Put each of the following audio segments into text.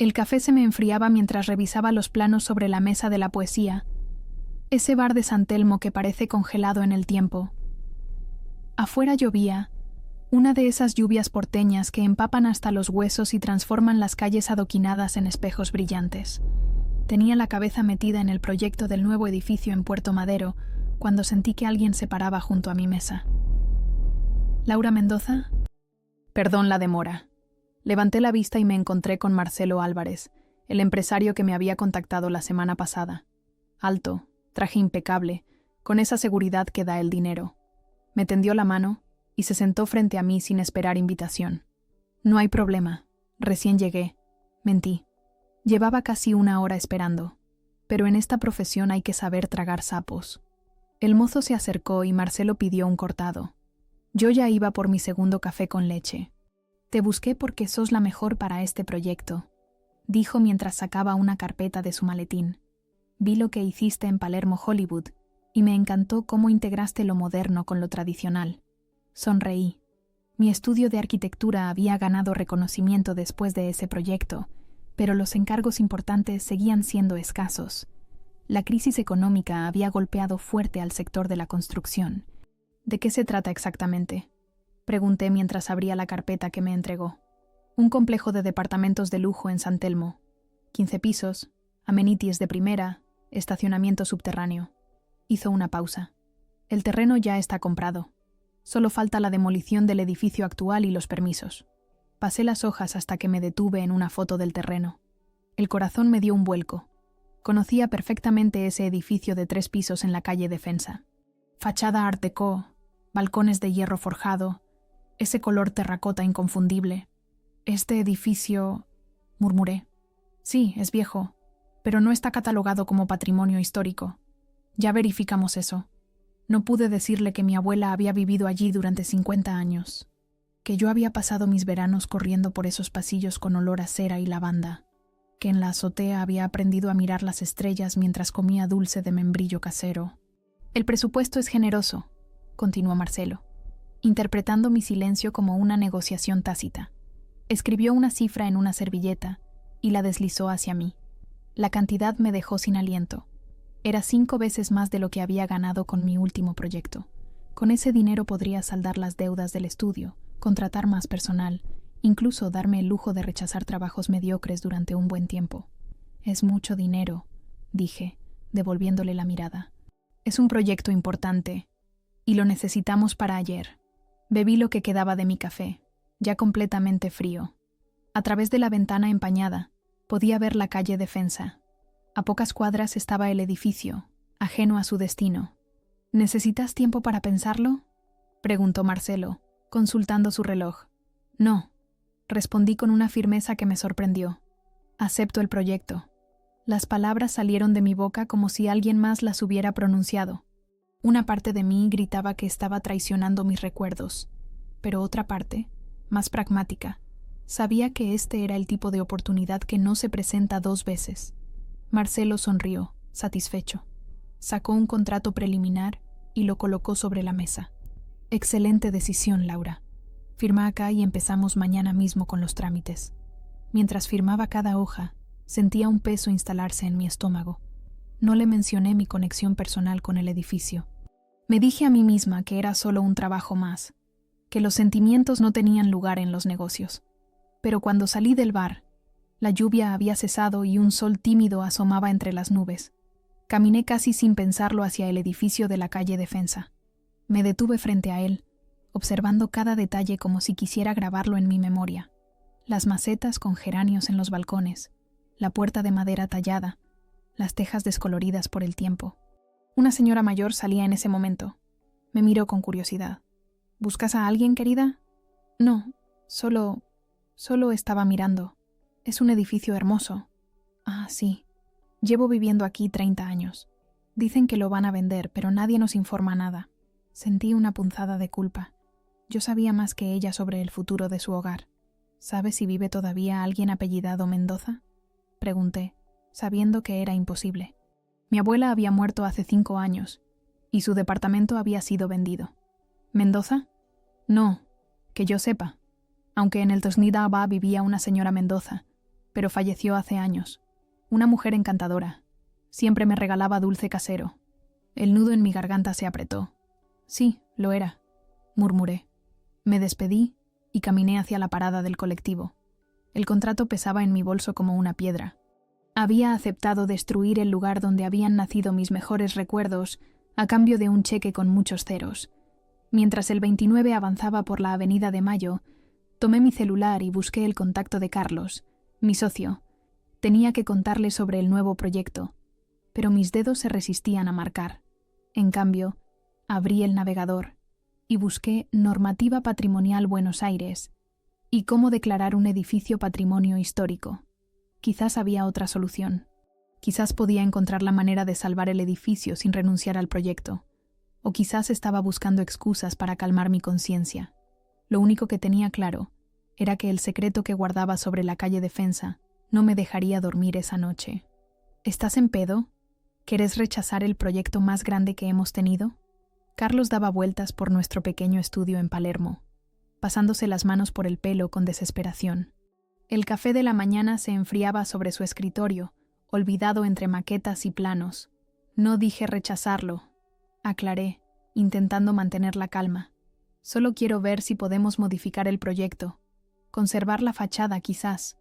El café se me enfriaba mientras revisaba los planos sobre la mesa de la poesía, ese bar de San Telmo que parece congelado en el tiempo. Afuera llovía, una de esas lluvias porteñas que empapan hasta los huesos y transforman las calles adoquinadas en espejos brillantes. Tenía la cabeza metida en el proyecto del nuevo edificio en Puerto Madero cuando sentí que alguien se paraba junto a mi mesa. ¿Laura Mendoza? Perdón la demora. Levanté la vista y me encontré con Marcelo Álvarez, el empresario que me había contactado la semana pasada. Alto, traje impecable, con esa seguridad que da el dinero. Me tendió la mano y se sentó frente a mí sin esperar invitación. No hay problema, recién llegué. Mentí. Llevaba casi una hora esperando, pero en esta profesión hay que saber tragar sapos. El mozo se acercó y Marcelo pidió un cortado. Yo ya iba por mi segundo café con leche. Te busqué porque sos la mejor para este proyecto, dijo mientras sacaba una carpeta de su maletín. Vi lo que hiciste en Palermo Hollywood y me encantó cómo integraste lo moderno con lo tradicional. Sonreí. Mi estudio de arquitectura había ganado reconocimiento después de ese proyecto, pero los encargos importantes seguían siendo escasos. La crisis económica había golpeado fuerte al sector de la construcción. ¿De qué se trata exactamente?, pregunté mientras abría la carpeta que me entregó. Un complejo de departamentos de lujo en San Telmo. 15 pisos, amenities de primera, estacionamiento subterráneo. Hizo una pausa. El terreno ya está comprado. Solo falta la demolición del edificio actual y los permisos. Pasé las hojas hasta que me detuve en una foto del terreno. El corazón me dio un vuelco. Conocía perfectamente ese edificio de 3 pisos en la calle Defensa. Fachada art déco, balcones de hierro forjado, ese color terracota inconfundible. Este edificio, murmuré. Sí, es viejo, pero no está catalogado como patrimonio histórico. Ya verificamos eso. No pude decirle que mi abuela había vivido allí durante 50 años, que yo había pasado mis veranos corriendo por esos pasillos con olor a cera y lavanda, que en la azotea había aprendido a mirar las estrellas mientras comía dulce de membrillo casero. El presupuesto es generoso, continuó Marcelo, interpretando mi silencio como una negociación tácita. Escribió una cifra en una servilleta y la deslizó hacia mí. La cantidad me dejó sin aliento. Era 5 veces más de lo que había ganado con mi último proyecto. Con ese dinero podría saldar las deudas del estudio, contratar más personal, incluso darme el lujo de rechazar trabajos mediocres durante un buen tiempo. Es mucho dinero, dije, devolviéndole la mirada. Es un proyecto importante, y lo necesitamos para ayer. Bebí lo que quedaba de mi café, ya completamente frío. A través de la ventana empañada, podía ver la calle Defensa. A pocas cuadras estaba el edificio, ajeno a su destino. ¿Necesitas tiempo para pensarlo?, preguntó Marcelo, consultando su reloj. No, respondí con una firmeza que me sorprendió. Acepto el proyecto. Las palabras salieron de mi boca como si alguien más las hubiera pronunciado. Una parte de mí gritaba que estaba traicionando mis recuerdos, pero otra parte, más pragmática, sabía que este era el tipo de oportunidad que no se presenta 2 veces. Marcelo sonrió, satisfecho. Sacó un contrato preliminar y lo colocó sobre la mesa. Excelente decisión, Laura. Firma acá y empezamos mañana mismo con los trámites. Mientras firmaba cada hoja, sentía un peso instalarse en mi estómago. No le mencioné mi conexión personal con el edificio. Me dije a mí misma que era solo un trabajo más, que los sentimientos no tenían lugar en los negocios. Pero cuando salí del bar, la lluvia había cesado y un sol tímido asomaba entre las nubes. Caminé casi sin pensarlo hacia el edificio de la calle Defensa. Me detuve frente a él, observando cada detalle como si quisiera grabarlo en mi memoria. Las macetas con geranios en los balcones, la puerta de madera tallada, las tejas descoloridas por el tiempo. Una señora mayor salía en ese momento. Me miró con curiosidad. ¿Buscas a alguien, querida? No, solo estaba mirando. Es un edificio hermoso. Ah, sí. Llevo viviendo aquí 30 años. Dicen que lo van a vender, pero nadie nos informa nada. Sentí una punzada de culpa. Yo sabía más que ella sobre el futuro de su hogar. ¿Sabes si vive todavía alguien apellidado Mendoza?, pregunté, sabiendo que era imposible. Mi abuela había muerto hace 5 años, y su departamento había sido vendido. ¿Mendoza? No, que yo sepa. Aunque en el Tosnida Abba vivía una señora Mendoza, pero falleció hace años. Una mujer encantadora. Siempre me regalaba dulce casero. El nudo en mi garganta se apretó. Sí, lo era, murmuré. Me despedí y caminé hacia la parada del colectivo. El contrato pesaba en mi bolso como una piedra. Había aceptado destruir el lugar donde habían nacido mis mejores recuerdos a cambio de un cheque con muchos ceros. Mientras el 29 avanzaba por la Avenida de Mayo, tomé mi celular y busqué el contacto de Carlos, mi socio. Tenía que contarle sobre el nuevo proyecto, pero mis dedos se resistían a marcar. En cambio, abrí el navegador y busqué Normativa Patrimonial Buenos Aires y cómo declarar un edificio patrimonio histórico. Quizás había otra solución. Quizás podía encontrar la manera de salvar el edificio sin renunciar al proyecto. O quizás estaba buscando excusas para calmar mi conciencia. Lo único que tenía claro era que el secreto que guardaba sobre la calle Defensa no me dejaría dormir esa noche. ¿Estás en pedo? ¿Querés rechazar el proyecto más grande que hemos tenido? Carlos daba vueltas por nuestro pequeño estudio en Palermo, pasándose las manos por el pelo con desesperación. El café de la mañana se enfriaba sobre su escritorio, olvidado entre maquetas y planos. No dije rechazarlo, aclaré, intentando mantener la calma. Solo quiero ver si podemos modificar el proyecto, conservar la fachada quizás,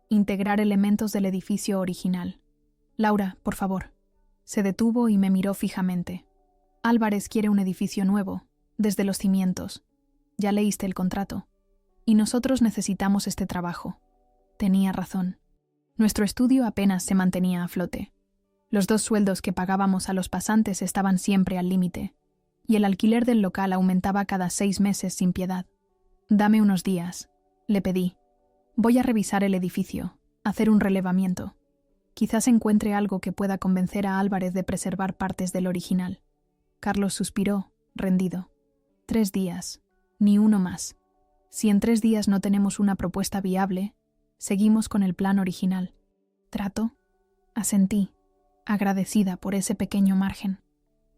integrar elementos del edificio original. Laura, por favor. Se detuvo y me miró fijamente. Álvarez quiere un edificio nuevo, desde los cimientos. Ya leíste el contrato. Y nosotros necesitamos este trabajo. Tenía razón. Nuestro estudio apenas se mantenía a flote. Los 2 sueldos que pagábamos a los pasantes estaban siempre al límite, y el alquiler del local aumentaba cada 6 meses sin piedad. Dame unos días, le pedí. Voy a revisar el edificio, hacer un relevamiento. Quizás encuentre algo que pueda convencer a Álvarez de preservar partes del original. Carlos suspiró, rendido. 3 días, ni uno más. Si en 3 días no tenemos una propuesta viable, seguimos con el plan original. ¿Trato? Asentí, agradecida por ese pequeño margen.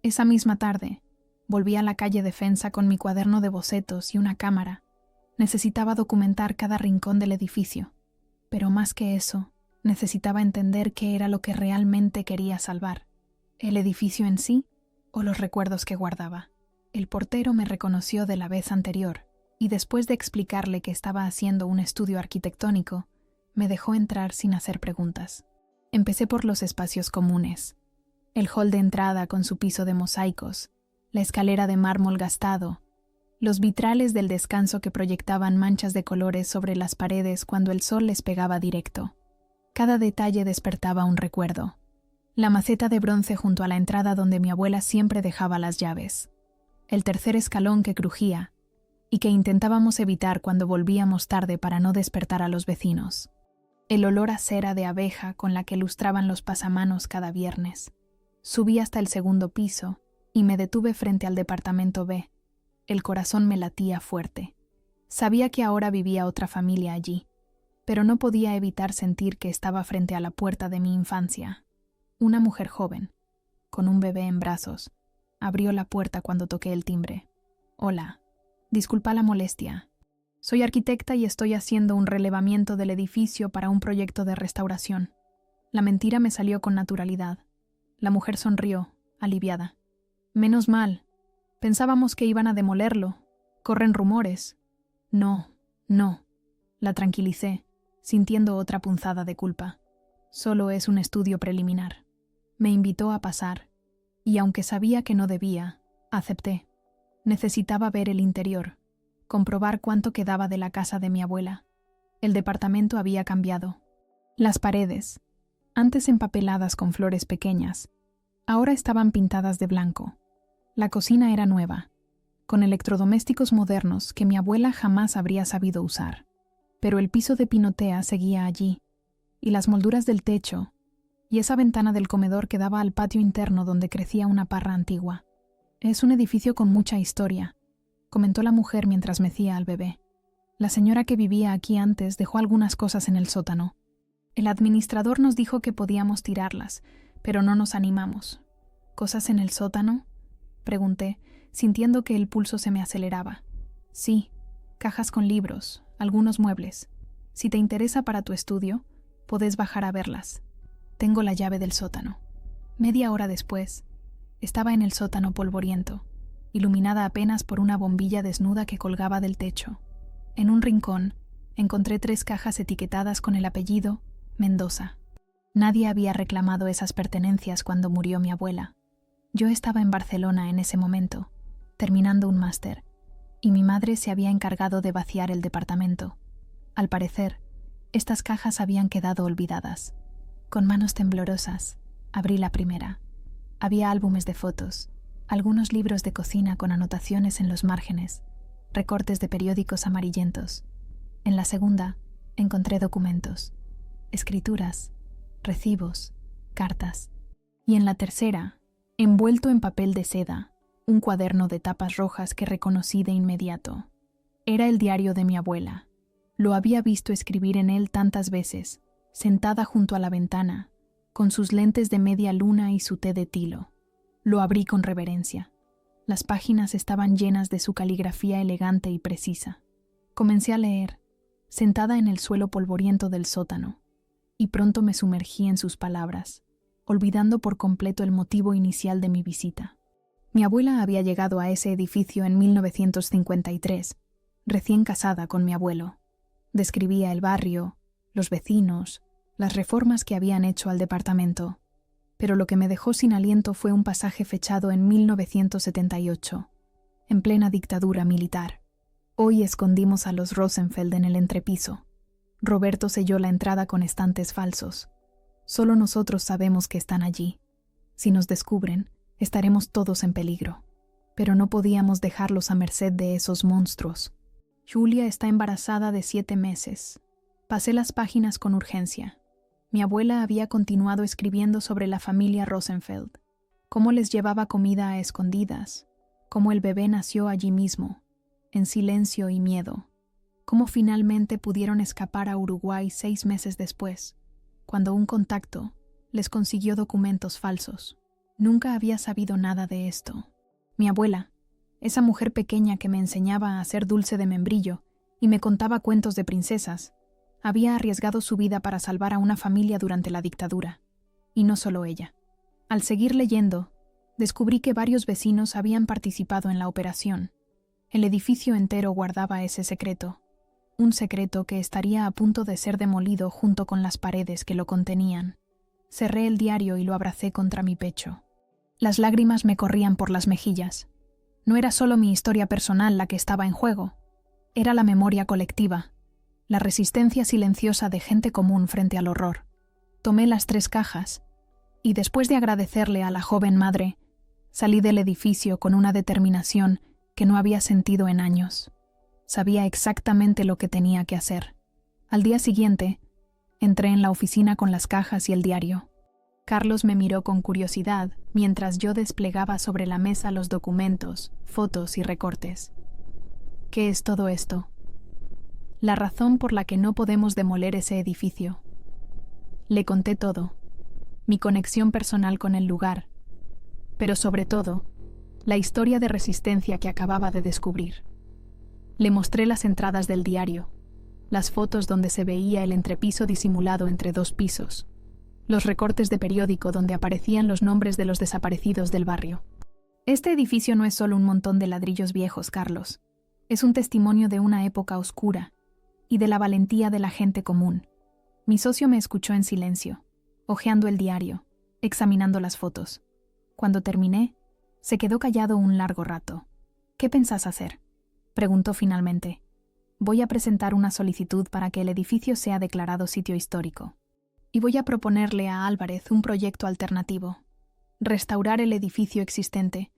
Esa misma tarde, volví a la calle Defensa con mi cuaderno de bocetos y una cámara. Necesitaba documentar cada rincón del edificio, pero más que eso, necesitaba entender qué era lo que realmente quería salvar. ¿El edificio en sí o los recuerdos que guardaba? El portero me reconoció de la vez anterior, y después de explicarle que estaba haciendo un estudio arquitectónico, me dejó entrar sin hacer preguntas. Empecé por los espacios comunes. El hall de entrada con su piso de mosaicos, la escalera de mármol gastado, los vitrales del descanso que proyectaban manchas de colores sobre las paredes cuando el sol les pegaba directo. Cada detalle despertaba un recuerdo. La maceta de bronce junto a la entrada donde mi abuela siempre dejaba las llaves. El tercer escalón que crujía y que intentábamos evitar cuando volvíamos tarde para no despertar a los vecinos. El olor a cera de abeja con la que lustraban los pasamanos cada viernes. Subí hasta el 2º piso y me detuve frente al departamento B. El corazón me latía fuerte. Sabía que ahora vivía otra familia allí, pero no podía evitar sentir que estaba frente a la puerta de mi infancia. Una mujer joven, con un bebé en brazos, abrió la puerta cuando toqué el timbre. Hola, disculpa la molestia. Soy arquitecta y estoy haciendo un relevamiento del edificio para un proyecto de restauración. La mentira me salió con naturalidad. La mujer sonrió, aliviada. Menos mal. Pensábamos que iban a demolerlo. Corren rumores. No. La tranquilicé, sintiendo otra punzada de culpa. Solo es un estudio preliminar. Me invitó a pasar, y aunque sabía que no debía, acepté. Necesitaba ver el interior, comprobar cuánto quedaba de la casa de mi abuela. El departamento había cambiado. Las paredes, antes empapeladas con flores pequeñas, ahora estaban pintadas de blanco. La cocina era nueva, con electrodomésticos modernos que mi abuela jamás habría sabido usar. Pero el piso de pinotea seguía allí, y las molduras del techo, y esa ventana del comedor que daba al patio interno donde crecía una parra antigua. Es un edificio con mucha historia, comentó la mujer mientras mecía al bebé. La señora que vivía aquí antes dejó algunas cosas en el sótano. El administrador nos dijo que podíamos tirarlas, pero no nos animamos. ¿Cosas en el sótano?, pregunté, sintiendo que el pulso se me aceleraba. Sí, cajas con libros, algunos muebles. Si te interesa para tu estudio, Podés bajar a verlas. Tengo la llave del sótano. Media hora después, estaba en el sótano polvoriento, iluminada apenas por una bombilla desnuda que colgaba del techo. En un rincón, encontré 3 cajas etiquetadas con el apellido Mendoza. Nadie había reclamado esas pertenencias cuando murió mi abuela. Yo estaba en Barcelona en ese momento, terminando un máster, y mi madre se había encargado de vaciar el departamento. Al parecer, estas cajas habían quedado olvidadas. Con manos temblorosas, abrí la primera. Había álbumes de fotos, algunos libros de cocina con anotaciones en los márgenes, recortes de periódicos amarillentos. En la segunda, encontré documentos, escrituras, recibos, cartas. Y en la tercera, envuelto en papel de seda, un cuaderno de tapas rojas que reconocí de inmediato. Era el diario de mi abuela. Lo había visto escribir en él tantas veces, sentada junto a la ventana, con sus lentes de media luna y su té de tilo. Lo abrí con reverencia. Las páginas estaban llenas de su caligrafía elegante y precisa. Comencé a leer, sentada en el suelo polvoriento del sótano, y pronto me sumergí en sus palabras, olvidando por completo el motivo inicial de mi visita. Mi abuela había llegado a ese edificio en 1953, recién casada con mi abuelo. Describía el barrio, los vecinos, las reformas que habían hecho al departamento, pero lo que me dejó sin aliento fue un pasaje fechado en 1978, en plena dictadura militar. Hoy escondimos a los Rosenfeld en el entrepiso. Roberto selló la entrada con estantes falsos. Solo nosotros sabemos que están allí. Si nos descubren, estaremos todos en peligro. Pero no podíamos dejarlos a merced de esos monstruos. Julia está embarazada de 7 meses. Pasé las páginas con urgencia. Mi abuela había continuado escribiendo sobre la familia Rosenfeld, cómo les llevaba comida a escondidas, cómo el bebé nació allí mismo, en silencio y miedo, cómo finalmente pudieron escapar a Uruguay 6 meses después, cuando un contacto les consiguió documentos falsos. Nunca había sabido nada de esto. Mi abuela, esa mujer pequeña que me enseñaba a hacer dulce de membrillo y me contaba cuentos de princesas, había arriesgado su vida para salvar a una familia durante la dictadura. Y no solo ella. Al seguir leyendo, descubrí que varios vecinos habían participado en la operación. El edificio entero guardaba ese secreto. Un secreto que estaría a punto de ser demolido junto con las paredes que lo contenían. Cerré el diario y lo abracé contra mi pecho. Las lágrimas me corrían por las mejillas. No era solo mi historia personal la que estaba en juego. Era la memoria colectiva. La resistencia silenciosa de gente común frente al horror. Tomé las 3 cajas y, después de agradecerle a la joven madre, salí del edificio con una determinación que no había sentido en años. Sabía exactamente lo que tenía que hacer. Al día siguiente, entré en la oficina con las cajas y el diario. Carlos me miró con curiosidad mientras yo desplegaba sobre la mesa los documentos, fotos y recortes. ¿Qué es todo esto? La razón por la que no podemos demoler ese edificio. Le conté todo, mi conexión personal con el lugar, pero sobre todo, la historia de resistencia que acababa de descubrir. Le mostré las entradas del diario, las fotos donde se veía el entrepiso disimulado entre 2 pisos, los recortes de periódico donde aparecían los nombres de los desaparecidos del barrio. Este edificio no es solo un montón de ladrillos viejos, Carlos. Es un testimonio de una época oscura y de la valentía de la gente común. Mi socio me escuchó en silencio, hojeando el diario, examinando las fotos. Cuando terminé, se quedó callado un largo rato. ¿Qué pensás hacer?, preguntó finalmente. Voy a presentar una solicitud para que el edificio sea declarado sitio histórico. Y voy a proponerle a Álvarez un proyecto alternativo. Restaurar el edificio existente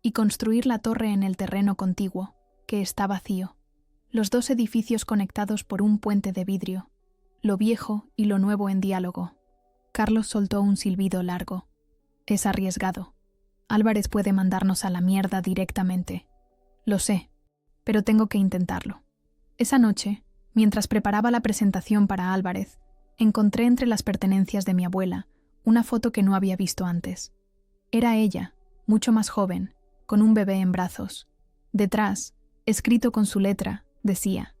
y construir la torre en el terreno contiguo, que está vacío. Los 2 edificios conectados por un puente de vidrio, lo viejo y lo nuevo en diálogo. Carlos soltó un silbido largo. Es arriesgado. Álvarez puede mandarnos a la mierda directamente. Lo sé, pero tengo que intentarlo. Esa noche, mientras preparaba la presentación para Álvarez, encontré entre las pertenencias de mi abuela una foto que no había visto antes. Era ella, mucho más joven, con un bebé en brazos. Detrás, escrito con su letra, decía: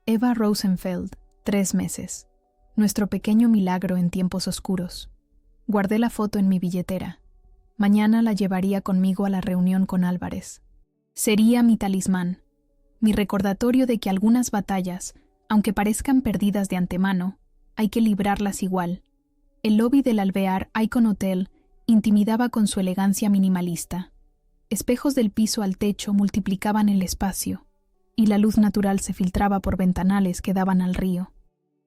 Eva Rosenfeld, 3 meses. Nuestro pequeño milagro en tiempos oscuros. Guardé la foto en mi billetera. Mañana la llevaría conmigo a la reunión con Álvarez. Sería mi talismán, mi recordatorio de que algunas batallas, aunque parezcan perdidas de antemano, hay que librarlas igual. El lobby del Alvear Icon Hotel intimidaba con su elegancia minimalista. Espejos del piso al techo multiplicaban el espacio, y la luz natural se filtraba por ventanales que daban al río.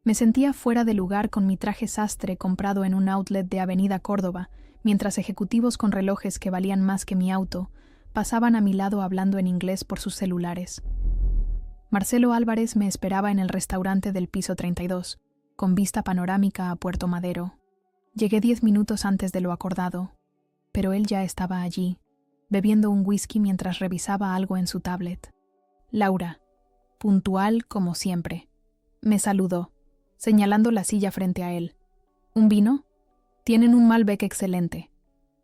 Me sentía fuera de lugar con mi traje sastre comprado en un outlet de Avenida Córdoba, mientras ejecutivos con relojes que valían más que mi auto pasaban a mi lado hablando en inglés por sus celulares. Marcelo Álvarez me esperaba en el restaurante del piso 32, con vista panorámica a Puerto Madero. Llegué 10 minutos antes de lo acordado, pero él ya estaba allí, bebiendo un whisky mientras revisaba algo en su tablet. Laura, puntual como siempre, me saludó, señalando la silla frente a él. ¿Un vino? Tienen un Malbec excelente.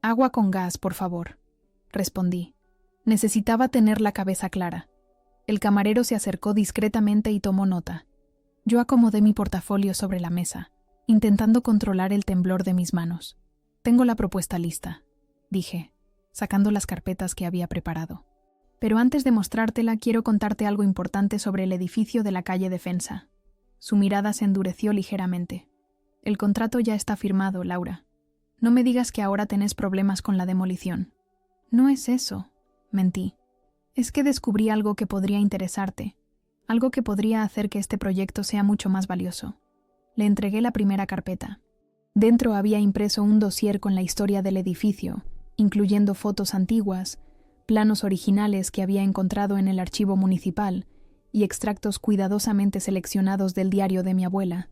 Agua con gas, por favor, respondí. Necesitaba tener la cabeza clara. El camarero se acercó discretamente y tomó nota. Yo acomodé mi portafolio sobre la mesa, intentando controlar el temblor de mis manos. Tengo la propuesta lista, dije, sacando las carpetas que había preparado. Pero antes de mostrártela, quiero contarte algo importante sobre el edificio de la calle Defensa. Su mirada se endureció ligeramente. El contrato ya está firmado, Laura. No me digas que ahora tenés problemas con la demolición. No es eso, mentí. Es que descubrí algo que podría interesarte, algo que podría hacer que este proyecto sea mucho más valioso. Le entregué la primera carpeta. Dentro había impreso un dossier con la historia del edificio, incluyendo fotos antiguas, planos originales que había encontrado en el archivo municipal y extractos cuidadosamente seleccionados del diario de mi abuela.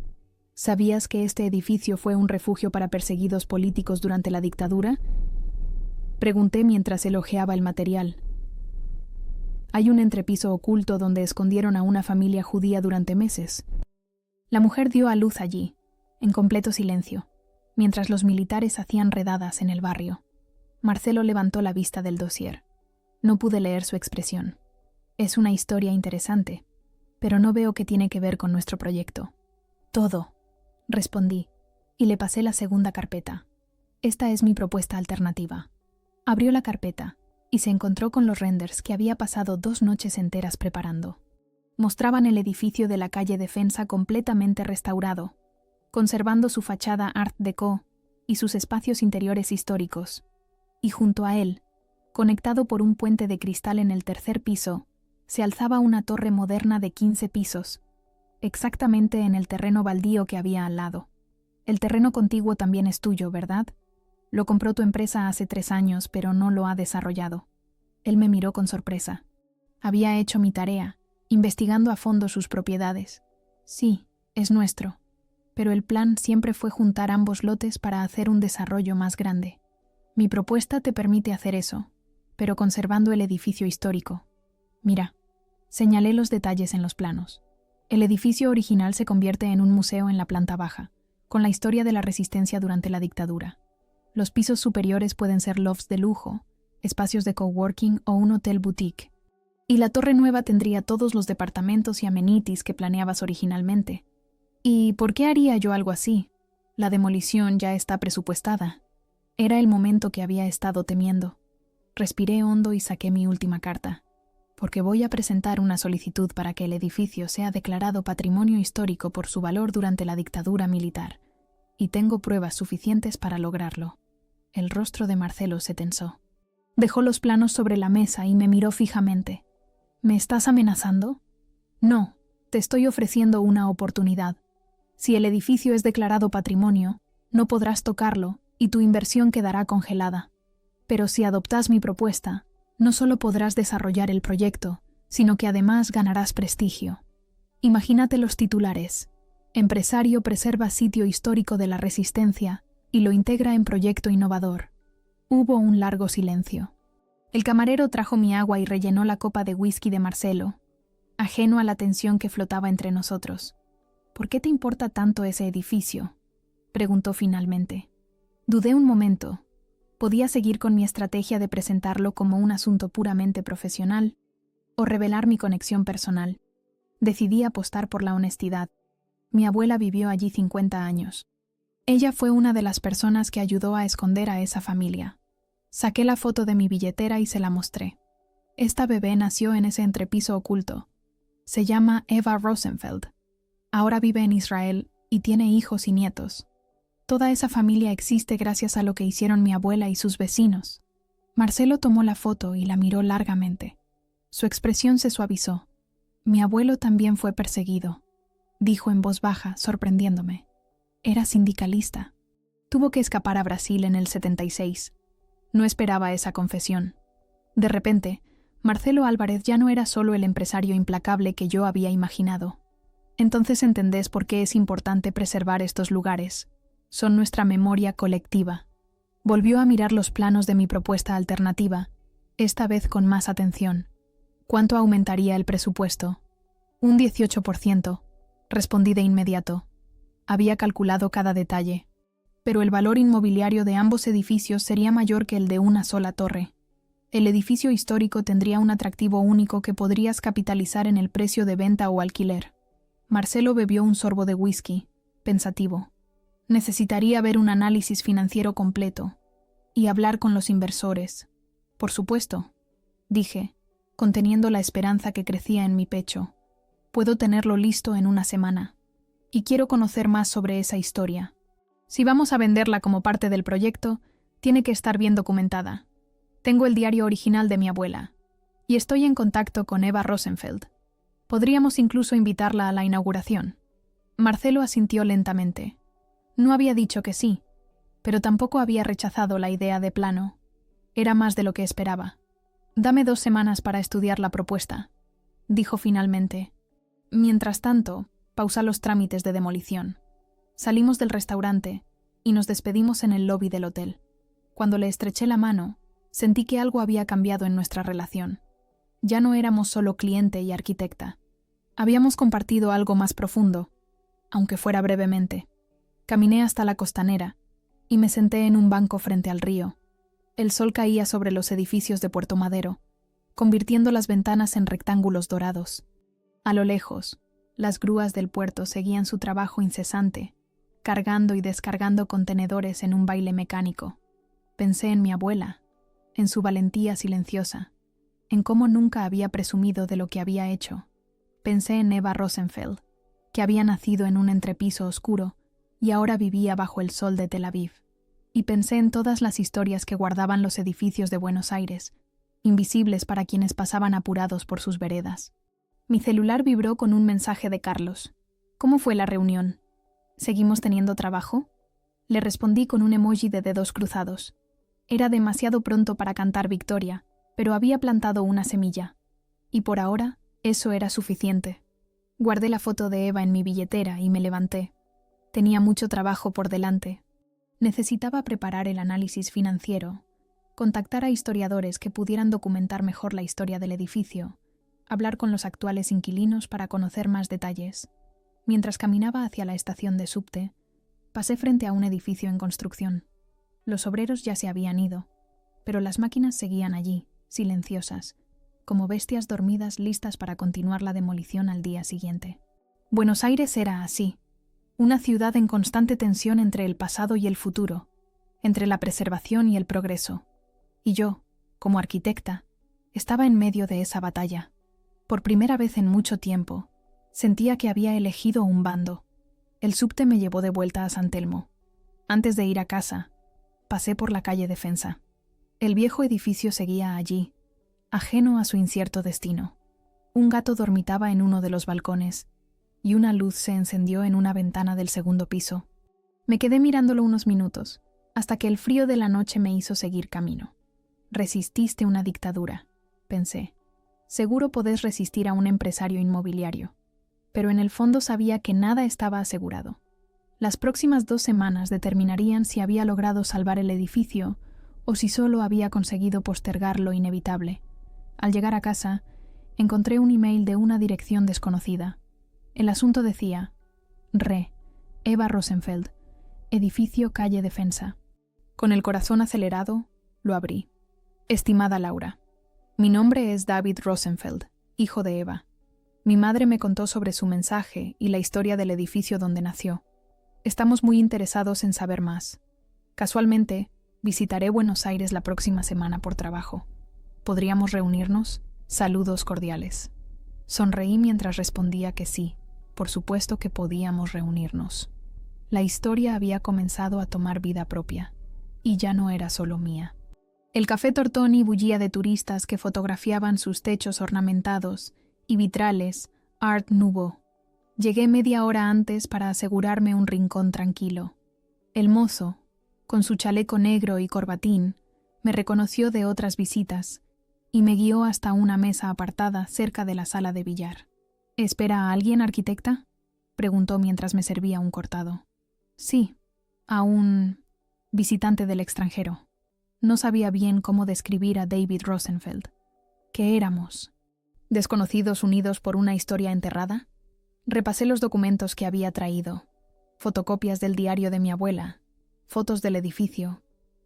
¿Sabías que este edificio fue un refugio para perseguidos políticos durante la dictadura? Pregunté mientras elogiaba el material. Hay un entrepiso oculto donde escondieron a una familia judía durante meses. La mujer dio a luz allí, en completo silencio, mientras los militares hacían redadas en el barrio. Marcelo levantó la vista del dossier. No pude leer su expresión. Es una historia interesante, pero no veo qué tiene que ver con nuestro proyecto. Todo, respondí, y le pasé la segunda carpeta. Esta es mi propuesta alternativa. Abrió la carpeta y se encontró con los renders que había pasado 2 noches enteras preparando. Mostraban el edificio de la calle Defensa completamente restaurado, conservando su fachada Art Deco y sus espacios interiores históricos. Y junto a él, conectado por un puente de cristal en el 3er piso, se alzaba una torre moderna de 15 pisos, exactamente en el terreno baldío que había al lado. El terreno contiguo también es tuyo, ¿verdad? Lo compró tu empresa hace 3 años, pero no lo ha desarrollado. Él me miró con sorpresa. Había hecho mi tarea, investigando a fondo sus propiedades. Sí, es nuestro, pero el plan siempre fue juntar ambos lotes para hacer un desarrollo más grande. Mi propuesta te permite hacer eso, pero conservando el edificio histórico. Mira, señalé los detalles en los planos. El edificio original se convierte en un museo en la planta baja, con la historia de la resistencia durante la dictadura. Los pisos superiores pueden ser lofts de lujo, espacios de coworking o un hotel boutique. Y la torre nueva tendría todos los departamentos y amenities que planeabas originalmente. ¿Y por qué haría yo algo así? La demolición ya está presupuestada. Era el momento que había estado temiendo. Respiré hondo y saqué mi última carta. Porque voy a presentar una solicitud para que el edificio sea declarado patrimonio histórico por su valor durante la dictadura militar. Y tengo pruebas suficientes para lograrlo. El rostro de Marcelo se tensó. Dejó los planos sobre la mesa y me miró fijamente. ¿Me estás amenazando? No, te estoy ofreciendo una oportunidad. Si el edificio es declarado patrimonio, no podrás tocarlo y tu inversión quedará congelada. Pero si adoptas mi propuesta, no solo podrás desarrollar el proyecto, sino que además ganarás prestigio. Imagínate los titulares. Empresario preserva sitio histórico de la Resistencia y lo integra en proyecto innovador. Hubo un largo silencio. El camarero trajo mi agua y rellenó la copa de whisky de Marcelo, ajeno a la tensión que flotaba entre nosotros. ¿Por qué te importa tanto ese edificio?, preguntó finalmente. Dudé un momento. Podía seguir con mi estrategia de presentarlo como un asunto puramente profesional o revelar mi conexión personal. Decidí apostar por la honestidad. Mi abuela vivió allí 50 años. Ella fue una de las personas que ayudó a esconder a esa familia. Saqué la foto de mi billetera y se la mostré. Esta bebé nació en ese entrepiso oculto. Se llama Eva Rosenfeld. Ahora vive en Israel y tiene hijos y nietos. Toda esa familia existe gracias a lo que hicieron mi abuela y sus vecinos. Marcelo tomó la foto y la miró largamente. Su expresión se suavizó. Mi abuelo también fue perseguido, dijo en voz baja, sorprendiéndome. Era sindicalista. Tuvo que escapar a Brasil en el 76. No esperaba esa confesión. De repente, Marcelo Álvarez ya no era solo el empresario implacable que yo había imaginado. Entonces entendés por qué es importante preservar estos lugares. Son nuestra memoria colectiva. Volvió a mirar los planos de mi propuesta alternativa, esta vez con más atención. ¿Cuánto aumentaría el presupuesto? Un 18%, respondí de inmediato. Había calculado cada detalle, pero el valor inmobiliario de ambos edificios sería mayor que el de una sola torre. El edificio histórico tendría un atractivo único que podrías capitalizar en el precio de venta o alquiler. Marcelo bebió un sorbo de whisky, pensativo. Necesitaría ver un análisis financiero completo y hablar con los inversores. Por supuesto, dije, conteniendo la esperanza que crecía en mi pecho. Puedo tenerlo listo en una semana. Y quiero conocer más sobre esa historia. Si vamos a venderla como parte del proyecto, tiene que estar bien documentada. Tengo el diario original de mi abuela. Y estoy en contacto con Eva Rosenfeld. Podríamos incluso invitarla a la inauguración. Marcelo asintió lentamente. No había dicho que sí, pero tampoco había rechazado la idea de plano. Era más de lo que esperaba. Dame 2 semanas para estudiar la propuesta, dijo finalmente. Mientras tanto, pausa los trámites de demolición. Salimos del restaurante y nos despedimos en el lobby del hotel. Cuando le estreché la mano, sentí que algo había cambiado en nuestra relación. Ya no éramos solo cliente y arquitecta. Habíamos compartido algo más profundo, aunque fuera brevemente. Caminé hasta la costanera y me senté en un banco frente al río. El sol caía sobre los edificios de Puerto Madero, convirtiendo las ventanas en rectángulos dorados. A lo lejos, las grúas del puerto seguían su trabajo incesante, cargando y descargando contenedores en un baile mecánico. Pensé en mi abuela, en su valentía silenciosa, en cómo nunca había presumido de lo que había hecho. Pensé en Eva Rosenfeld, que había nacido en un entrepiso oscuro y ahora vivía bajo el sol de Tel Aviv. Y pensé en todas las historias que guardaban los edificios de Buenos Aires, invisibles para quienes pasaban apurados por sus veredas. Mi celular vibró con un mensaje de Carlos. ¿Cómo fue la reunión? ¿Seguimos teniendo trabajo? Le respondí con un emoji de dedos cruzados. Era demasiado pronto para cantar victoria, pero había plantado una semilla. Y por ahora, eso era suficiente. Guardé la foto de Eva en mi billetera y me levanté. Tenía mucho trabajo por delante. Necesitaba preparar el análisis financiero, contactar a historiadores que pudieran documentar mejor la historia del edificio, hablar con los actuales inquilinos para conocer más detalles. Mientras caminaba hacia la estación de subte, pasé frente a un edificio en construcción. Los obreros ya se habían ido, pero las máquinas seguían allí, silenciosas, como bestias dormidas listas para continuar la demolición al día siguiente. Buenos Aires era así, una ciudad en constante tensión entre el pasado y el futuro, entre la preservación y el progreso. Y yo, como arquitecta, estaba en medio de esa batalla. Por primera vez en mucho tiempo, sentía que había elegido un bando. El subte me llevó de vuelta a San Telmo. Antes de ir a casa, pasé por la calle Defensa. El viejo edificio seguía allí, ajeno a su incierto destino. Un gato dormitaba en uno de los balcones, y una luz se encendió en una ventana del segundo piso. Me quedé mirándolo unos minutos, hasta que el frío de la noche me hizo seguir camino. Resististe una dictadura, pensé. Seguro podés resistir a un empresario inmobiliario. Pero en el fondo sabía que nada estaba asegurado. Las próximas 2 semanas determinarían si había logrado salvar el edificio o si solo había conseguido postergar lo inevitable. Al llegar a casa, encontré un email de una dirección desconocida. El asunto decía: Eva Rosenfeld, edificio calle Defensa. Con el corazón acelerado, lo abrí. Estimada Laura, mi nombre es David Rosenfeld, hijo de Eva. Mi madre me contó sobre su mensaje y la historia del edificio donde nació. Estamos muy interesados en saber más. Casualmente, visitaré Buenos Aires la próxima semana por trabajo. ¿Podríamos reunirnos? Saludos cordiales. Sonreí mientras respondía que sí, por supuesto que podíamos reunirnos. La historia había comenzado a tomar vida propia, y ya no era solo mía. El Café Tortoni bullía de turistas que fotografiaban sus techos ornamentados y vitrales Art Nouveau. Llegué media hora antes para asegurarme un rincón tranquilo. El mozo, con su chaleco negro y corbatín, me reconoció de otras visitas y me guió hasta una mesa apartada cerca de la sala de billar. ¿Espera a alguien, arquitecta?, preguntó mientras me servía un cortado. Sí, a un visitante del extranjero. No sabía bien cómo describir a David Rosenfeld. ¿Qué éramos? ¿Desconocidos unidos por una historia enterrada? Repasé los documentos que había traído. Fotocopias del diario de mi abuela, fotos del edificio,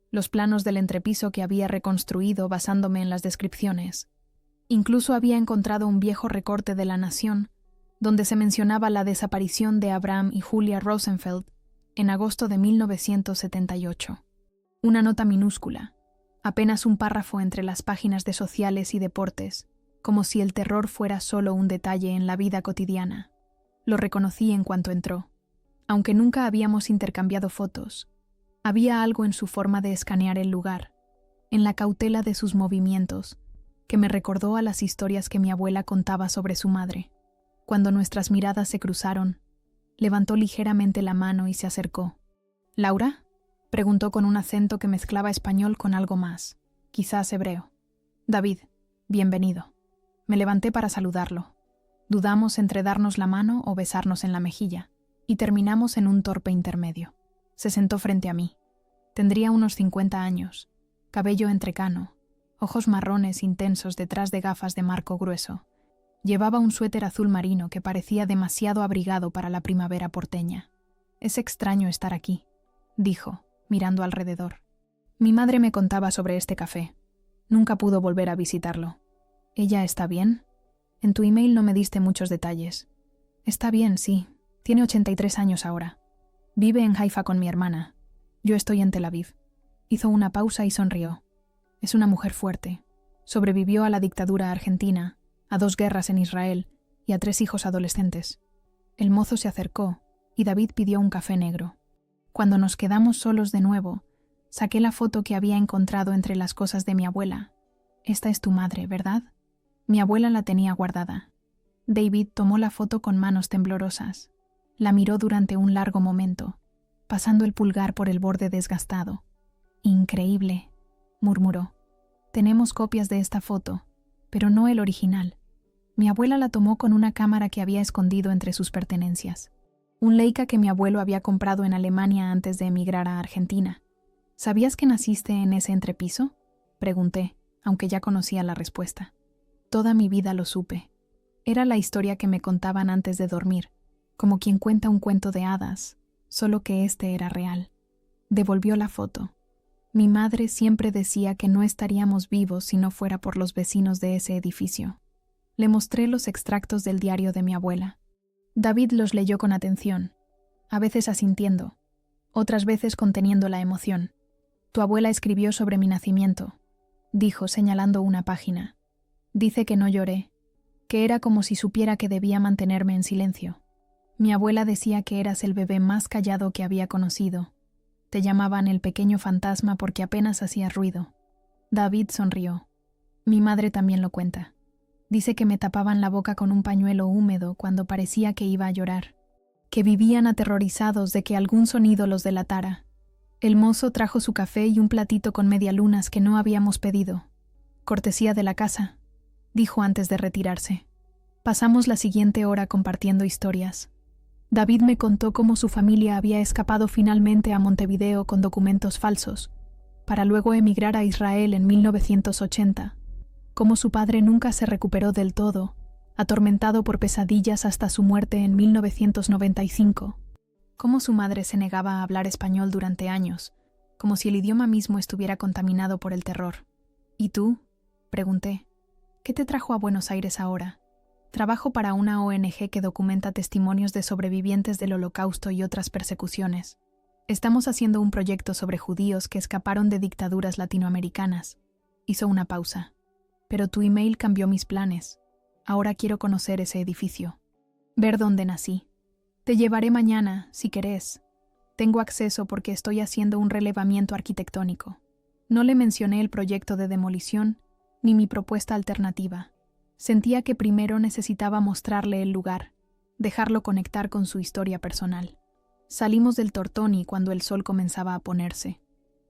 los planos del entrepiso que había reconstruido basándome en las descripciones. Incluso había encontrado un viejo recorte de La Nación, donde se mencionaba la desaparición de Abraham y Julia Rosenfeld en agosto de 1978. Una nota minúscula, apenas un párrafo entre las páginas de sociales y deportes, como si el terror fuera solo un detalle en la vida cotidiana. Lo reconocí en cuanto entró. Aunque nunca habíamos intercambiado fotos, había algo en su forma de escanear el lugar, en la cautela de sus movimientos, que me recordó a las historias que mi abuela contaba sobre su madre. Cuando nuestras miradas se cruzaron, levantó ligeramente la mano y se acercó. ¿Laura?, preguntó con un acento que mezclaba español con algo más, quizás hebreo. David, bienvenido. Me levanté para saludarlo. Dudamos entre darnos la mano o besarnos en la mejilla, y terminamos en un torpe intermedio. Se sentó frente a mí. Tendría unos 50 años, cabello entrecano, ojos marrones intensos detrás de gafas de marco grueso. Llevaba un suéter azul marino que parecía demasiado abrigado para la primavera porteña. Es extraño estar aquí, dijo, mirando alrededor. Mi madre me contaba sobre este café. Nunca pudo volver a visitarlo. ¿Ella está bien? En tu email no me diste muchos detalles. Está bien, sí. Tiene 83 años ahora. Vive en Haifa con mi hermana. Yo estoy en Tel Aviv. Hizo una pausa y sonrió. Es una mujer fuerte. Sobrevivió a la dictadura argentina, a 2 guerras en Israel y a 3 hijos adolescentes. El mozo se acercó y David pidió un café negro. Cuando nos quedamos solos de nuevo, saqué la foto que había encontrado entre las cosas de mi abuela. Esta es tu madre, ¿verdad? Mi abuela la tenía guardada. David tomó la foto con manos temblorosas. La miró durante un largo momento, pasando el pulgar por el borde desgastado. Increíble, murmuró. Tenemos copias de esta foto, pero no el original. Mi abuela la tomó con una cámara que había escondido entre sus pertenencias. Un Leica que mi abuelo había comprado en Alemania antes de emigrar a Argentina. ¿Sabías que naciste en ese entrepiso?, pregunté, aunque ya conocía la respuesta. Toda mi vida lo supe. Era la historia que me contaban antes de dormir, como quien cuenta un cuento de hadas, solo que este era real. Devolvió la foto. Mi madre siempre decía que no estaríamos vivos si no fuera por los vecinos de ese edificio. Le mostré los extractos del diario de mi abuela. David los leyó con atención, a veces asintiendo, otras veces conteniendo la emoción. Tu abuela escribió sobre mi nacimiento, dijo señalando una página. Dice que no lloré, que era como si supiera que debía mantenerme en silencio. Mi abuela decía que eras el bebé más callado que había conocido. Te llamaban el pequeño fantasma porque apenas hacías ruido. David sonrió. Mi madre también lo cuenta. Dice que me tapaban la boca con un pañuelo húmedo cuando parecía que iba a llorar, que vivían aterrorizados de que algún sonido los delatara. El mozo trajo su café y un platito con medialunas que no habíamos pedido. Cortesía de la casa, dijo antes de retirarse. Pasamos la siguiente hora compartiendo historias. David me contó cómo su familia había escapado finalmente a Montevideo con documentos falsos, para luego emigrar a Israel en 1980, cómo su padre nunca se recuperó del todo, atormentado por pesadillas hasta su muerte en 1995, cómo su madre se negaba a hablar español durante años, como si el idioma mismo estuviera contaminado por el terror. ¿Y tú?, pregunté. ¿Qué te trajo a Buenos Aires ahora? Trabajo para una ONG que documenta testimonios de sobrevivientes del Holocausto y otras persecuciones. Estamos haciendo un proyecto sobre judíos que escaparon de dictaduras latinoamericanas. Hizo una pausa. Pero tu email cambió mis planes. Ahora quiero conocer ese edificio. Ver dónde nací. Te llevaré mañana, si querés. Tengo acceso porque estoy haciendo un relevamiento arquitectónico. No le mencioné el proyecto de demolición ni mi propuesta alternativa. Sentía que primero necesitaba mostrarle el lugar, dejarlo conectar con su historia personal. Salimos del Tortoni cuando el sol comenzaba a ponerse.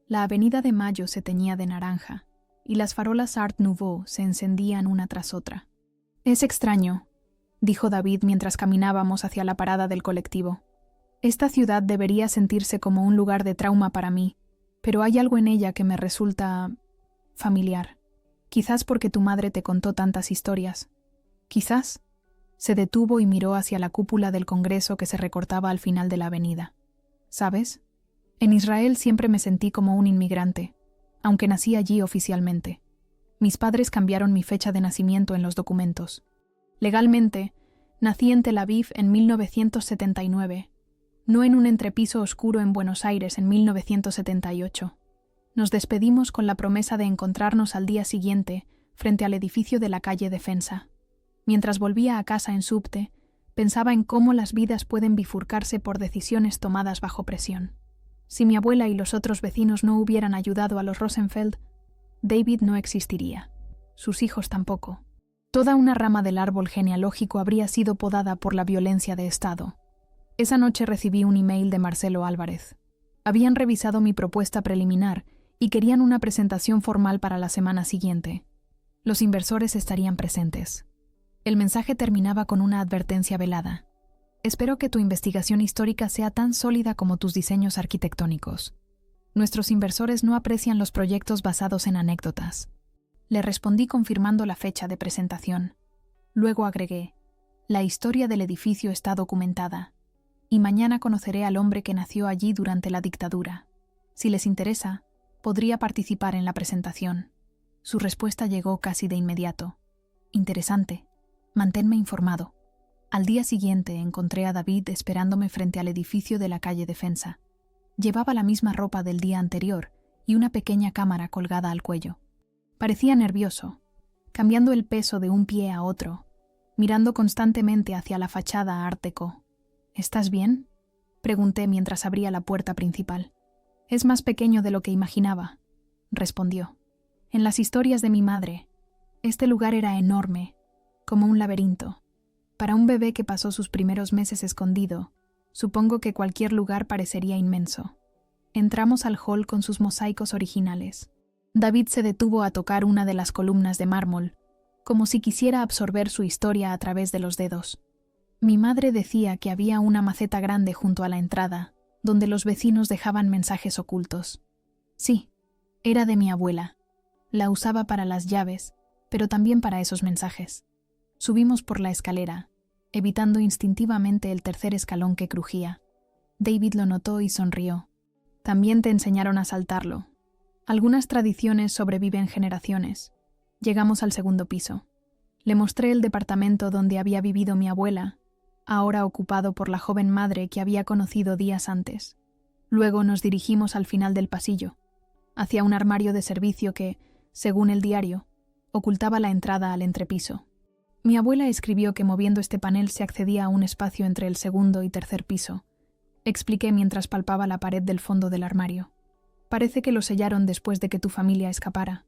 La avenida de Mayo se teñía de naranja, y las farolas Art Nouveau se encendían una tras otra. «Es extraño», dijo David mientras caminábamos hacia la parada del colectivo. «Esta ciudad debería sentirse como un lugar de trauma para mí, pero hay algo en ella que me resulta familiar. Quizás porque tu madre te contó tantas historias. Quizás». Se detuvo y miró hacia la cúpula del Congreso que se recortaba al final de la avenida. «¿Sabes? En Israel siempre me sentí como un inmigrante, aunque nací allí oficialmente. Mis padres cambiaron mi fecha de nacimiento en los documentos. Legalmente, nací en Tel Aviv en 1979, no en un entrepiso oscuro en Buenos Aires en 1978. Nos despedimos con la promesa de encontrarnos al día siguiente frente al edificio de la calle Defensa. Mientras volvía a casa en subte, pensaba en cómo las vidas pueden bifurcarse por decisiones tomadas bajo presión. Si mi abuela y los otros vecinos no hubieran ayudado a los Rosenfeld, David no existiría. Sus hijos tampoco. Toda una rama del árbol genealógico habría sido podada por la violencia de Estado. Esa noche recibí un email de Marcelo Álvarez. Habían revisado mi propuesta preliminar y querían una presentación formal para la semana siguiente. Los inversores estarían presentes. El mensaje terminaba con una advertencia velada. «Espero que tu investigación histórica sea tan sólida como tus diseños arquitectónicos. Nuestros inversores no aprecian los proyectos basados en anécdotas». Le respondí confirmando la fecha de presentación. Luego agregué: «La historia del edificio está documentada, y mañana conoceré al hombre que nació allí durante la dictadura. Si les interesa, podría participar en la presentación». Su respuesta llegó casi de inmediato: «Interesante. Manténme informado». Al día siguiente encontré a David esperándome frente al edificio de la calle Defensa. Llevaba la misma ropa del día anterior y una pequeña cámara colgada al cuello. Parecía nervioso, cambiando el peso de un pie a otro, mirando constantemente hacia la fachada Art Deco. «¿Estás bien?», pregunté mientras abría la puerta principal. «Es más pequeño de lo que imaginaba», respondió. «En las historias de mi madre, este lugar era enorme, como un laberinto. Para un bebé que pasó sus primeros meses escondido, supongo que cualquier lugar parecería inmenso». Entramos al hall con sus mosaicos originales. David se detuvo a tocar una de las columnas de mármol, como si quisiera absorber su historia a través de los dedos. Mi madre decía que había una maceta grande junto a la entrada, donde los vecinos dejaban mensajes ocultos. Sí, era de mi abuela. La usaba para las llaves, pero también para esos mensajes. Subimos por la escalera, evitando instintivamente el tercer escalón que crujía. David lo notó y sonrió. «También te enseñaron a saltarlo. Algunas tradiciones sobreviven generaciones». Llegamos al segundo piso. Le mostré el departamento donde había vivido mi abuela, ahora ocupado por la joven madre que había conocido días antes. Luego nos dirigimos al final del pasillo, hacia un armario de servicio que, según el diario, ocultaba la entrada al entrepiso. Mi abuela escribió que moviendo este panel se accedía a un espacio entre el segundo y tercer piso. Expliqué mientras palpaba la pared del fondo del armario. «Parece que lo sellaron después de que tu familia escapara».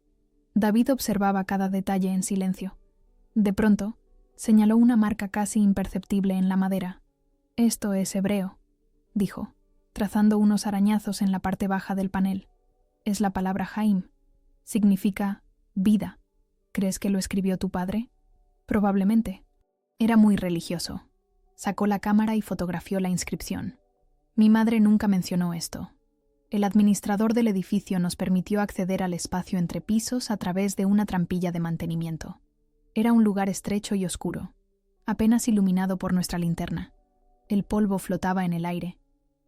David observaba cada detalle en silencio. De pronto, señaló una marca casi imperceptible en la madera. «Esto es hebreo», dijo, trazando unos arañazos en la parte baja del panel. «Es la palabra Haim. Significa vida. ¿Crees que lo escribió tu padre?» «Probablemente. Era muy religioso». Sacó la cámara y fotografió la inscripción. «Mi madre nunca mencionó esto. El administrador del edificio nos permitió acceder al espacio entre pisos a través de una trampilla de mantenimiento. Era un lugar estrecho y oscuro, apenas iluminado por nuestra linterna. El polvo flotaba en el aire,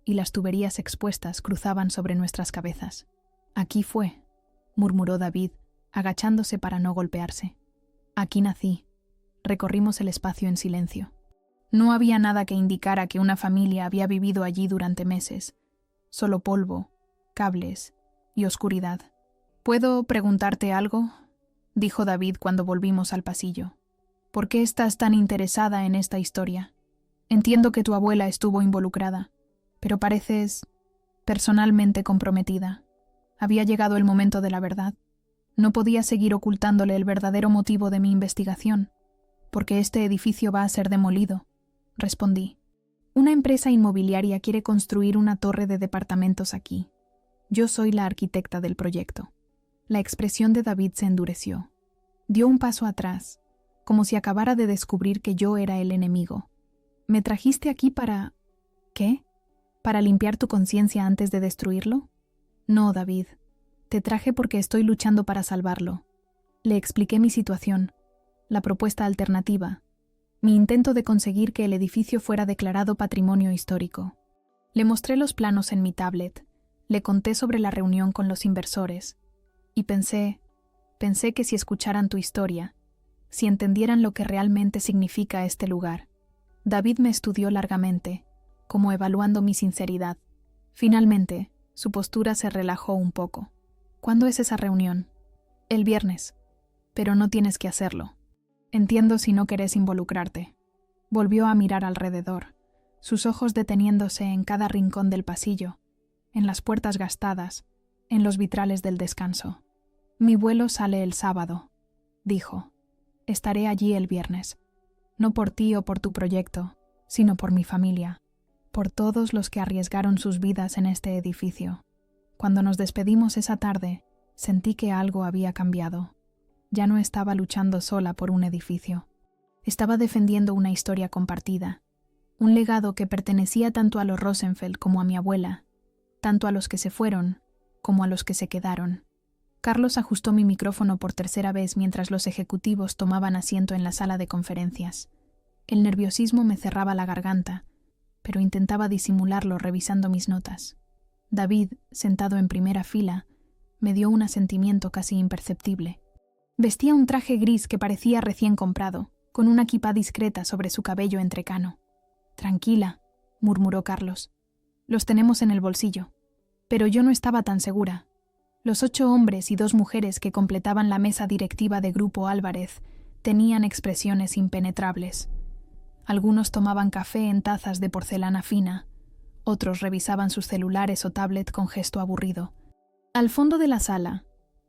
y las tuberías expuestas cruzaban sobre nuestras cabezas. «Aquí fue», murmuró David, agachándose para no golpearse. «Aquí nací». Recorrimos el espacio en silencio. No había nada que indicara que una familia había vivido allí durante meses. Solo polvo, cables y oscuridad. ¿Puedo preguntarte algo?, dijo David cuando volvimos al pasillo. ¿Por qué estás tan interesada en esta historia? Entiendo que tu abuela estuvo involucrada, pero pareces personalmente comprometida. Había llegado el momento de la verdad. No podía seguir ocultándole el verdadero motivo de mi investigación, porque este edificio va a ser demolido, respondí. Una empresa inmobiliaria quiere construir una torre de departamentos aquí. Yo soy la arquitecta del proyecto. La expresión de David se endureció. Dio un paso atrás, como si acabara de descubrir que yo era el enemigo. ¿Me trajiste aquí para... qué? ¿Para limpiar tu conciencia antes de destruirlo? No, David. Te traje porque estoy luchando para salvarlo. Le expliqué mi situación, la propuesta alternativa, mi intento de conseguir que el edificio fuera declarado patrimonio histórico. Le mostré los planos en mi tablet, le conté sobre la reunión con los inversores, y pensé que si escucharan tu historia, si entendieran lo que realmente significa este lugar. David me estudió largamente, como evaluando mi sinceridad. Finalmente, su postura se relajó un poco. ¿Cuándo es esa reunión? El viernes. Pero no tienes que hacerlo. Entiendo si no querés involucrarte. Volvió a mirar alrededor, sus ojos deteniéndose en cada rincón del pasillo, en las puertas gastadas, en los vitrales del descanso. Mi vuelo sale el sábado, dijo. Estaré allí el viernes. No por ti o por tu proyecto, sino por mi familia, por todos los que arriesgaron sus vidas en este edificio. Cuando nos despedimos esa tarde, sentí que algo había cambiado. Ya no estaba luchando sola por un edificio. Estaba defendiendo una historia compartida, un legado que pertenecía tanto a los Rosenfeld como a mi abuela, tanto a los que se fueron como a los que se quedaron. Carlos ajustó mi micrófono por tercera vez mientras los ejecutivos tomaban asiento en la sala de conferencias. El nerviosismo me cerraba la garganta, pero intentaba disimularlo revisando mis notas. David, sentado en primera fila, me dio un asentimiento casi imperceptible. Vestía un traje gris que parecía recién comprado, con una kipá discreta sobre su cabello entrecano. «Tranquila», murmuró Carlos. «Los tenemos en el bolsillo». Pero yo no estaba tan segura. Los 8 hombres y 2 mujeres que completaban la mesa directiva de Grupo Álvarez tenían expresiones impenetrables. Algunos tomaban café en tazas de porcelana fina, otros revisaban sus celulares o tablet con gesto aburrido. Al fondo de la sala,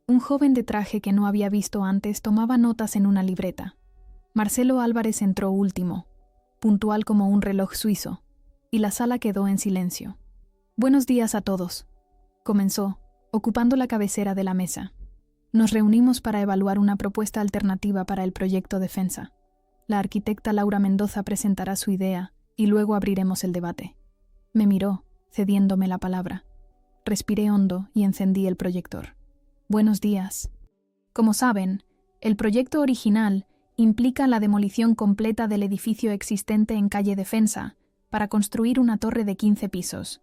un joven de traje que no había visto antes tomaba notas en una libreta. Marcelo Álvarez entró último, puntual como un reloj suizo, y la sala quedó en silencio. «Buenos días a todos», comenzó, ocupando la cabecera de la mesa. Nos reunimos para evaluar una propuesta alternativa para el proyecto Defensa. La arquitecta Laura Mendoza presentará su idea y luego abriremos el debate. Me miró, cediéndome la palabra. Respiré hondo y encendí el proyector. Buenos días. Como saben, el proyecto original implica la demolición completa del edificio existente en calle Defensa para construir una torre de 15 pisos.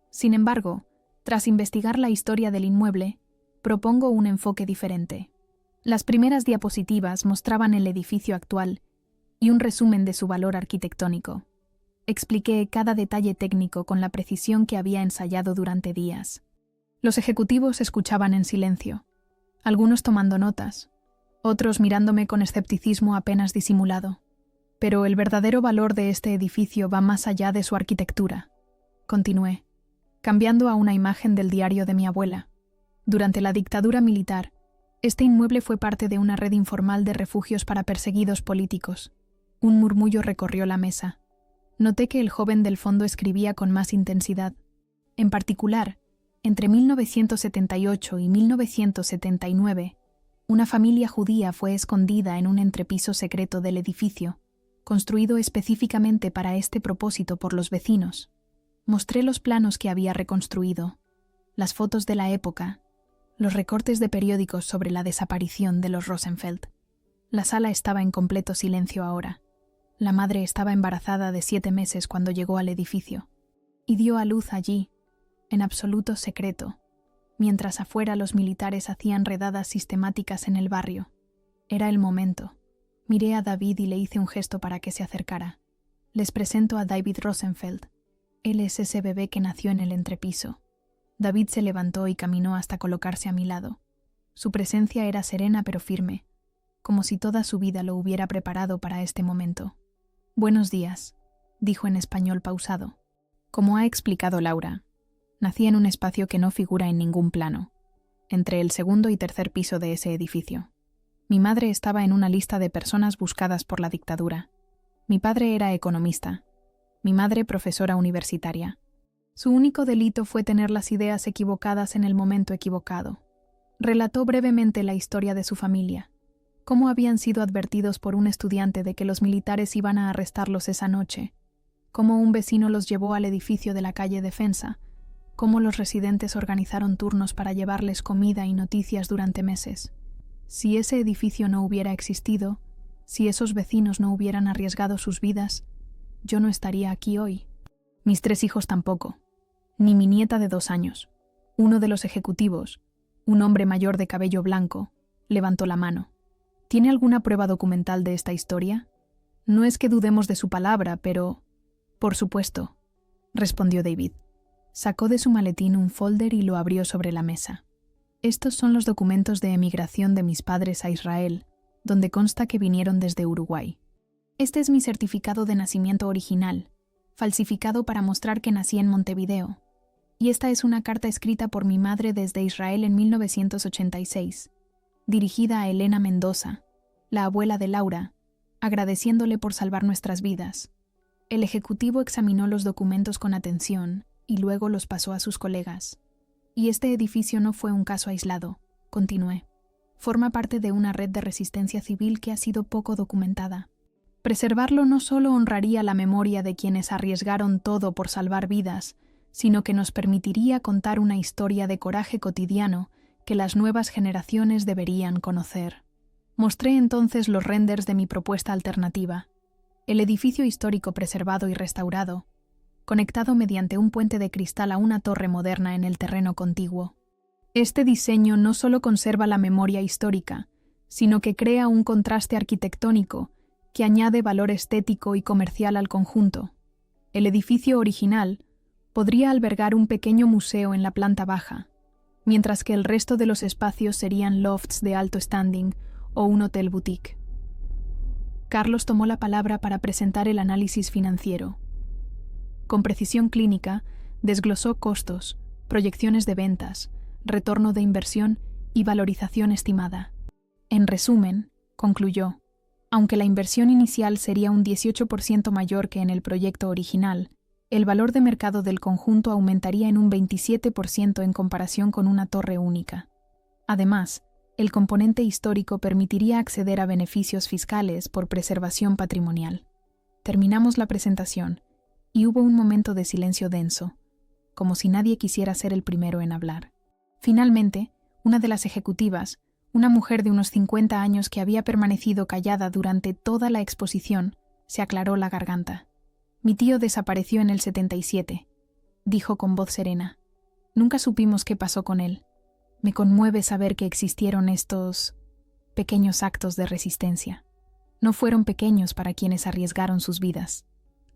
Sin embargo, tras investigar la historia del inmueble, propongo un enfoque diferente. Las primeras diapositivas mostraban el edificio actual y un resumen de su valor arquitectónico. Expliqué cada detalle técnico con la precisión que había ensayado durante días. Los ejecutivos escuchaban en silencio, algunos tomando notas, otros mirándome con escepticismo apenas disimulado. Pero el verdadero valor de este edificio va más allá de su arquitectura, continué, cambiando a una imagen del diario de mi abuela. Durante la dictadura militar, este inmueble fue parte de una red informal de refugios para perseguidos políticos. Un murmullo recorrió la mesa. Noté que el joven del fondo escribía con más intensidad. En particular, entre 1978 y 1979, una familia judía fue escondida en un entrepiso secreto del edificio, construido específicamente para este propósito por los vecinos. Mostré los planos que había reconstruido, las fotos de la época, los recortes de periódicos sobre la desaparición de los Rosenfeld. La sala estaba en completo silencio ahora. La madre estaba embarazada de 7 meses cuando llegó al edificio, y dio a luz allí, en absoluto secreto, mientras afuera los militares hacían redadas sistemáticas en el barrio. Era el momento. Miré a David y le hice un gesto para que se acercara. Les presento a David Rosenfeld. Él es ese bebé que nació en el entrepiso. David se levantó y caminó hasta colocarse a mi lado. Su presencia era serena pero firme, como si toda su vida lo hubiera preparado para este momento. «Buenos días», dijo en español pausado. Como ha explicado Laura, nací en un espacio que no figura en ningún plano, entre el segundo y tercer piso de ese edificio. Mi madre estaba en una lista de personas buscadas por la dictadura. Mi padre era economista. Mi madre profesora universitaria. Su único delito fue tener las ideas equivocadas en el momento equivocado. Relató brevemente la historia de su familia, cómo habían sido advertidos por un estudiante de que los militares iban a arrestarlos esa noche, cómo un vecino los llevó al edificio de la calle Defensa, cómo los residentes organizaron turnos para llevarles comida y noticias durante meses. Si ese edificio no hubiera existido, si esos vecinos no hubieran arriesgado sus vidas, yo no estaría aquí hoy. Mis 3 hijos tampoco, ni mi nieta de 2 años. Uno de los ejecutivos, un hombre mayor de cabello blanco, levantó la mano. ¿Tiene alguna prueba documental de esta historia? No es que dudemos de su palabra, pero... Por supuesto, respondió David. Sacó de su maletín un folder y lo abrió sobre la mesa. Estos son los documentos de emigración de mis padres a Israel, donde consta que vinieron desde Uruguay. Este es mi certificado de nacimiento original, falsificado para mostrar que nací en Montevideo. Y esta es una carta escrita por mi madre desde Israel en 1986, dirigida a Elena Mendoza, la abuela de Laura, agradeciéndole por salvar nuestras vidas. El ejecutivo examinó los documentos con atención y luego los pasó a sus colegas. Y este edificio no fue un caso aislado, continué. Forma parte de una red de resistencia civil que ha sido poco documentada. Preservarlo no solo honraría la memoria de quienes arriesgaron todo por salvar vidas, sino que nos permitiría contar una historia de coraje cotidiano que las nuevas generaciones deberían conocer. Mostré entonces los renders de mi propuesta alternativa. El edificio histórico preservado y restaurado, conectado mediante un puente de cristal a una torre moderna en el terreno contiguo. Este diseño no solo conserva la memoria histórica, sino que crea un contraste arquitectónico que añade valor estético y comercial al conjunto. El edificio original podría albergar un pequeño museo en la planta baja, mientras que el resto de los espacios serían lofts de alto standing o un hotel boutique. Carlos tomó la palabra para presentar el análisis financiero. Con precisión clínica, desglosó costos, proyecciones de ventas, retorno de inversión y valorización estimada. En resumen, concluyó, aunque la inversión inicial sería un 18% mayor que en el proyecto original, el valor de mercado del conjunto aumentaría en un 27% en comparación con una torre única. Además, el componente histórico permitiría acceder a beneficios fiscales por preservación patrimonial. Terminamos la presentación, y hubo un momento de silencio denso, como si nadie quisiera ser el primero en hablar. Finalmente, una de las ejecutivas, una mujer de unos 50 años que había permanecido callada durante toda la exposición, se aclaró la garganta. «Mi tío desapareció en el 77», dijo con voz serena. «Nunca supimos qué pasó con él. Me conmueve saber que existieron estos pequeños actos de resistencia. No fueron pequeños para quienes arriesgaron sus vidas»,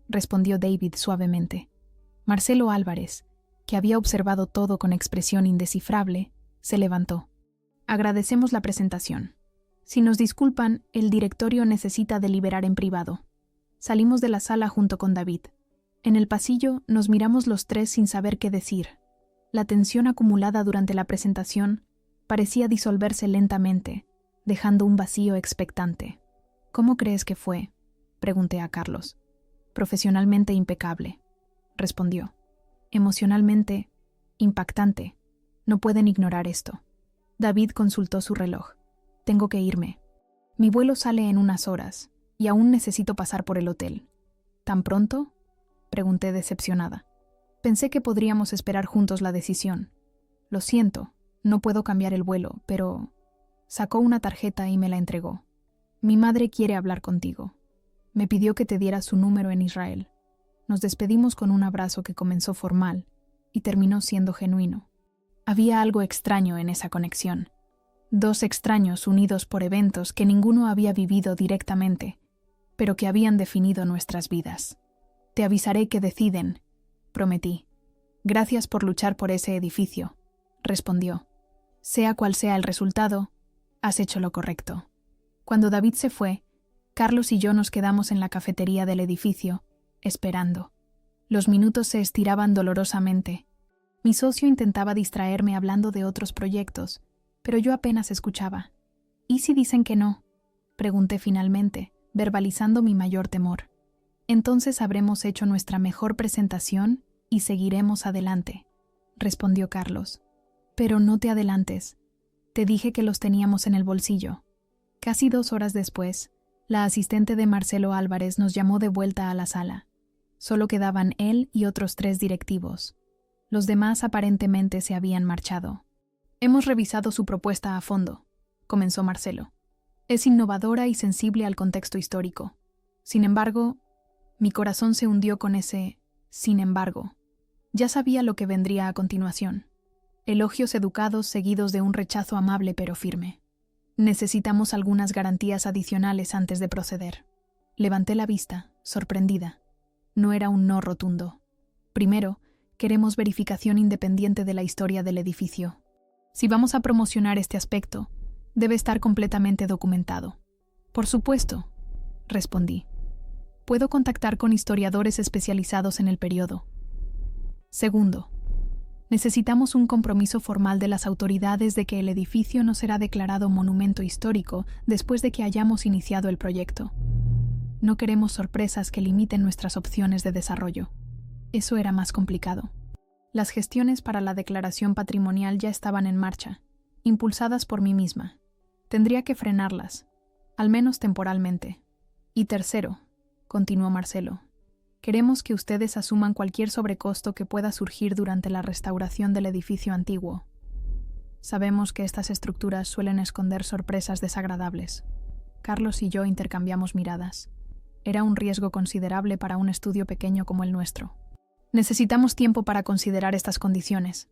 respondió David suavemente. Marcelo Álvarez, que había observado todo con expresión indescifrable, se levantó. «Agradecemos la presentación. Si nos disculpan, el directorio necesita deliberar en privado». Salimos de la sala junto con David. En el pasillo nos miramos los 3 sin saber qué decir. La tensión acumulada durante la presentación parecía disolverse lentamente, dejando un vacío expectante. «¿Cómo crees que fue?», pregunté a Carlos. «Profesionalmente impecable», respondió. «Emocionalmente impactante. No pueden ignorar esto». David consultó su reloj. «Tengo que irme. Mi vuelo sale en unas horas y aún necesito pasar por el hotel». «¿Tan pronto?», pregunté decepcionada. «Pensé que podríamos esperar juntos la decisión. Lo siento, no puedo cambiar el vuelo, pero...». Sacó una tarjeta y me la entregó. «Mi madre quiere hablar contigo. Me pidió que te diera su número en Israel». Nos despedimos con un abrazo que comenzó formal y terminó siendo genuino. Había algo extraño en esa conexión. Dos extraños unidos por eventos que ninguno había vivido directamente, pero que habían definido nuestras vidas. Te avisaré que deciden, prometí. Gracias por luchar por ese edificio, respondió. Sea cual sea el resultado, has hecho lo correcto. Cuando David se fue, Carlos y yo nos quedamos en la cafetería del edificio, esperando. Los minutos se estiraban dolorosamente. Mi socio intentaba distraerme hablando de otros proyectos, pero yo apenas escuchaba. ¿Y si dicen que no?, pregunté finalmente, verbalizando mi mayor temor. Entonces habremos hecho nuestra mejor presentación y seguiremos adelante, respondió Carlos. Pero no te adelantes. Te dije que los teníamos en el bolsillo. Casi 2 horas después, la asistente de Marcelo Álvarez nos llamó de vuelta a la sala. Solo quedaban él y otros 3 directivos. Los demás aparentemente se habían marchado. Hemos revisado su propuesta a fondo, comenzó Marcelo. Es innovadora y sensible al contexto histórico. Sin embargo, mi corazón se hundió con ese «sin embargo». Ya sabía lo que vendría a continuación. Elogios educados seguidos de un rechazo amable pero firme. Necesitamos algunas garantías adicionales antes de proceder. Levanté la vista, sorprendida. No era un no rotundo. Primero, queremos verificación independiente de la historia del edificio. Si vamos a promocionar este aspecto, debe estar completamente documentado. Por supuesto, respondí. Puedo contactar con historiadores especializados en el periodo. Segundo, necesitamos un compromiso formal de las autoridades de que el edificio no será declarado monumento histórico después de que hayamos iniciado el proyecto. No queremos sorpresas que limiten nuestras opciones de desarrollo. Eso era más complicado. Las gestiones para la declaración patrimonial ya estaban en marcha, impulsadas por mí misma. Tendría que frenarlas, al menos temporalmente. Y tercero, continuó Marcelo, queremos que ustedes asuman cualquier sobrecosto que pueda surgir durante la restauración del edificio antiguo. Sabemos que estas estructuras suelen esconder sorpresas desagradables. Carlos y yo intercambiamos miradas. Era un riesgo considerable para un estudio pequeño como el nuestro. Necesitamos tiempo para considerar estas condiciones,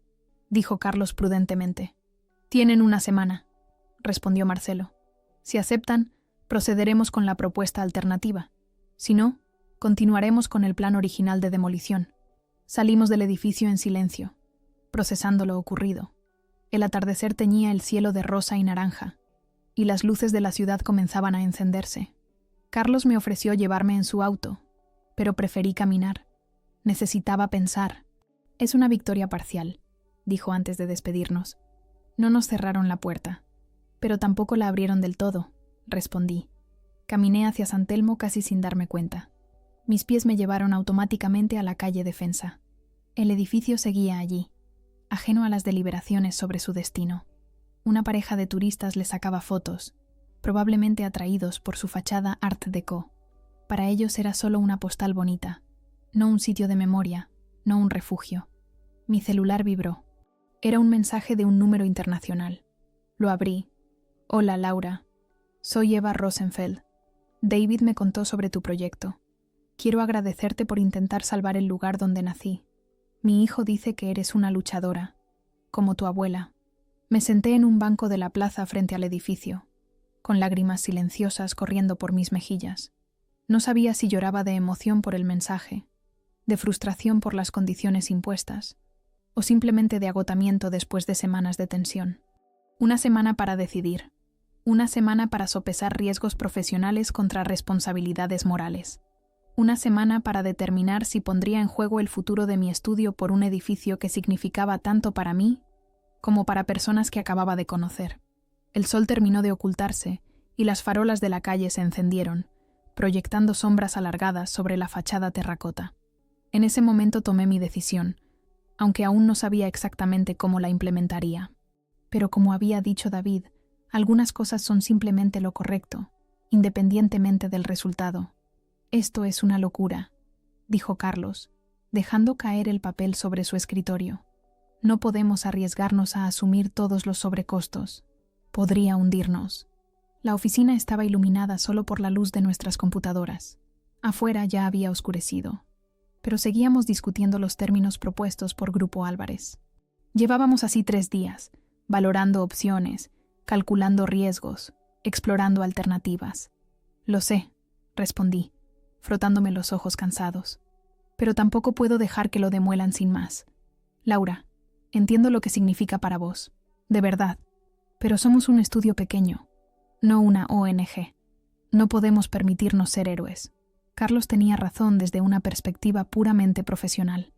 dijo Carlos prudentemente. Tienen 1 semana, respondió Marcelo. Si aceptan, procederemos con la propuesta alternativa. Si no, continuaremos con el plan original de demolición. Salimos del edificio en silencio, procesando lo ocurrido. El atardecer teñía el cielo de rosa y naranja, y las luces de la ciudad comenzaban a encenderse. Carlos me ofreció llevarme en su auto, pero preferí caminar. Necesitaba pensar. Es una victoria parcial, dijo antes de despedirnos. No nos cerraron la puerta, pero tampoco la abrieron del todo, respondí. Caminé hacia San Telmo casi sin darme cuenta. Mis pies me llevaron automáticamente a la calle Defensa. El edificio seguía allí, ajeno a las deliberaciones sobre su destino. Una pareja de turistas le sacaba fotos, probablemente atraídos por su fachada Art Deco. Para ellos era solo una postal bonita, no un sitio de memoria, no un refugio. Mi celular vibró. Era un mensaje de un número internacional. Lo abrí. Hola, Laura. Soy Eva Rosenfeld. David me contó sobre tu proyecto. Quiero agradecerte por intentar salvar el lugar donde nací. Mi hijo dice que eres una luchadora, como tu abuela. Me senté en un banco de la plaza frente al edificio, con lágrimas silenciosas corriendo por mis mejillas. No sabía si lloraba de emoción por el mensaje, de frustración por las condiciones impuestas, o simplemente de agotamiento después de semanas de tensión. 1 semana para decidir. 1 semana para sopesar riesgos profesionales contra responsabilidades morales. 1 semana para determinar si pondría en juego el futuro de mi estudio por un edificio que significaba tanto para mí como para personas que acababa de conocer. El sol terminó de ocultarse y las farolas de la calle se encendieron, proyectando sombras alargadas sobre la fachada terracota. En ese momento tomé mi decisión, aunque aún no sabía exactamente cómo la implementaría. Pero como había dicho David, algunas cosas son simplemente lo correcto, independientemente del resultado. Esto es una locura, dijo Carlos, dejando caer el papel sobre su escritorio. No podemos arriesgarnos a asumir todos los sobrecostos. Podría hundirnos. La oficina estaba iluminada solo por la luz de nuestras computadoras. Afuera ya había oscurecido, pero seguíamos discutiendo los términos propuestos por Grupo Álvarez. Llevábamos así 3 días, valorando opciones, calculando riesgos, explorando alternativas. Lo sé, respondí, frotándome los ojos cansados. Pero tampoco puedo dejar que lo demuelan sin más. Laura, entiendo lo que significa para vos, de verdad, pero somos un estudio pequeño, no una ONG. No podemos permitirnos ser héroes. Carlos tenía razón desde una perspectiva puramente profesional.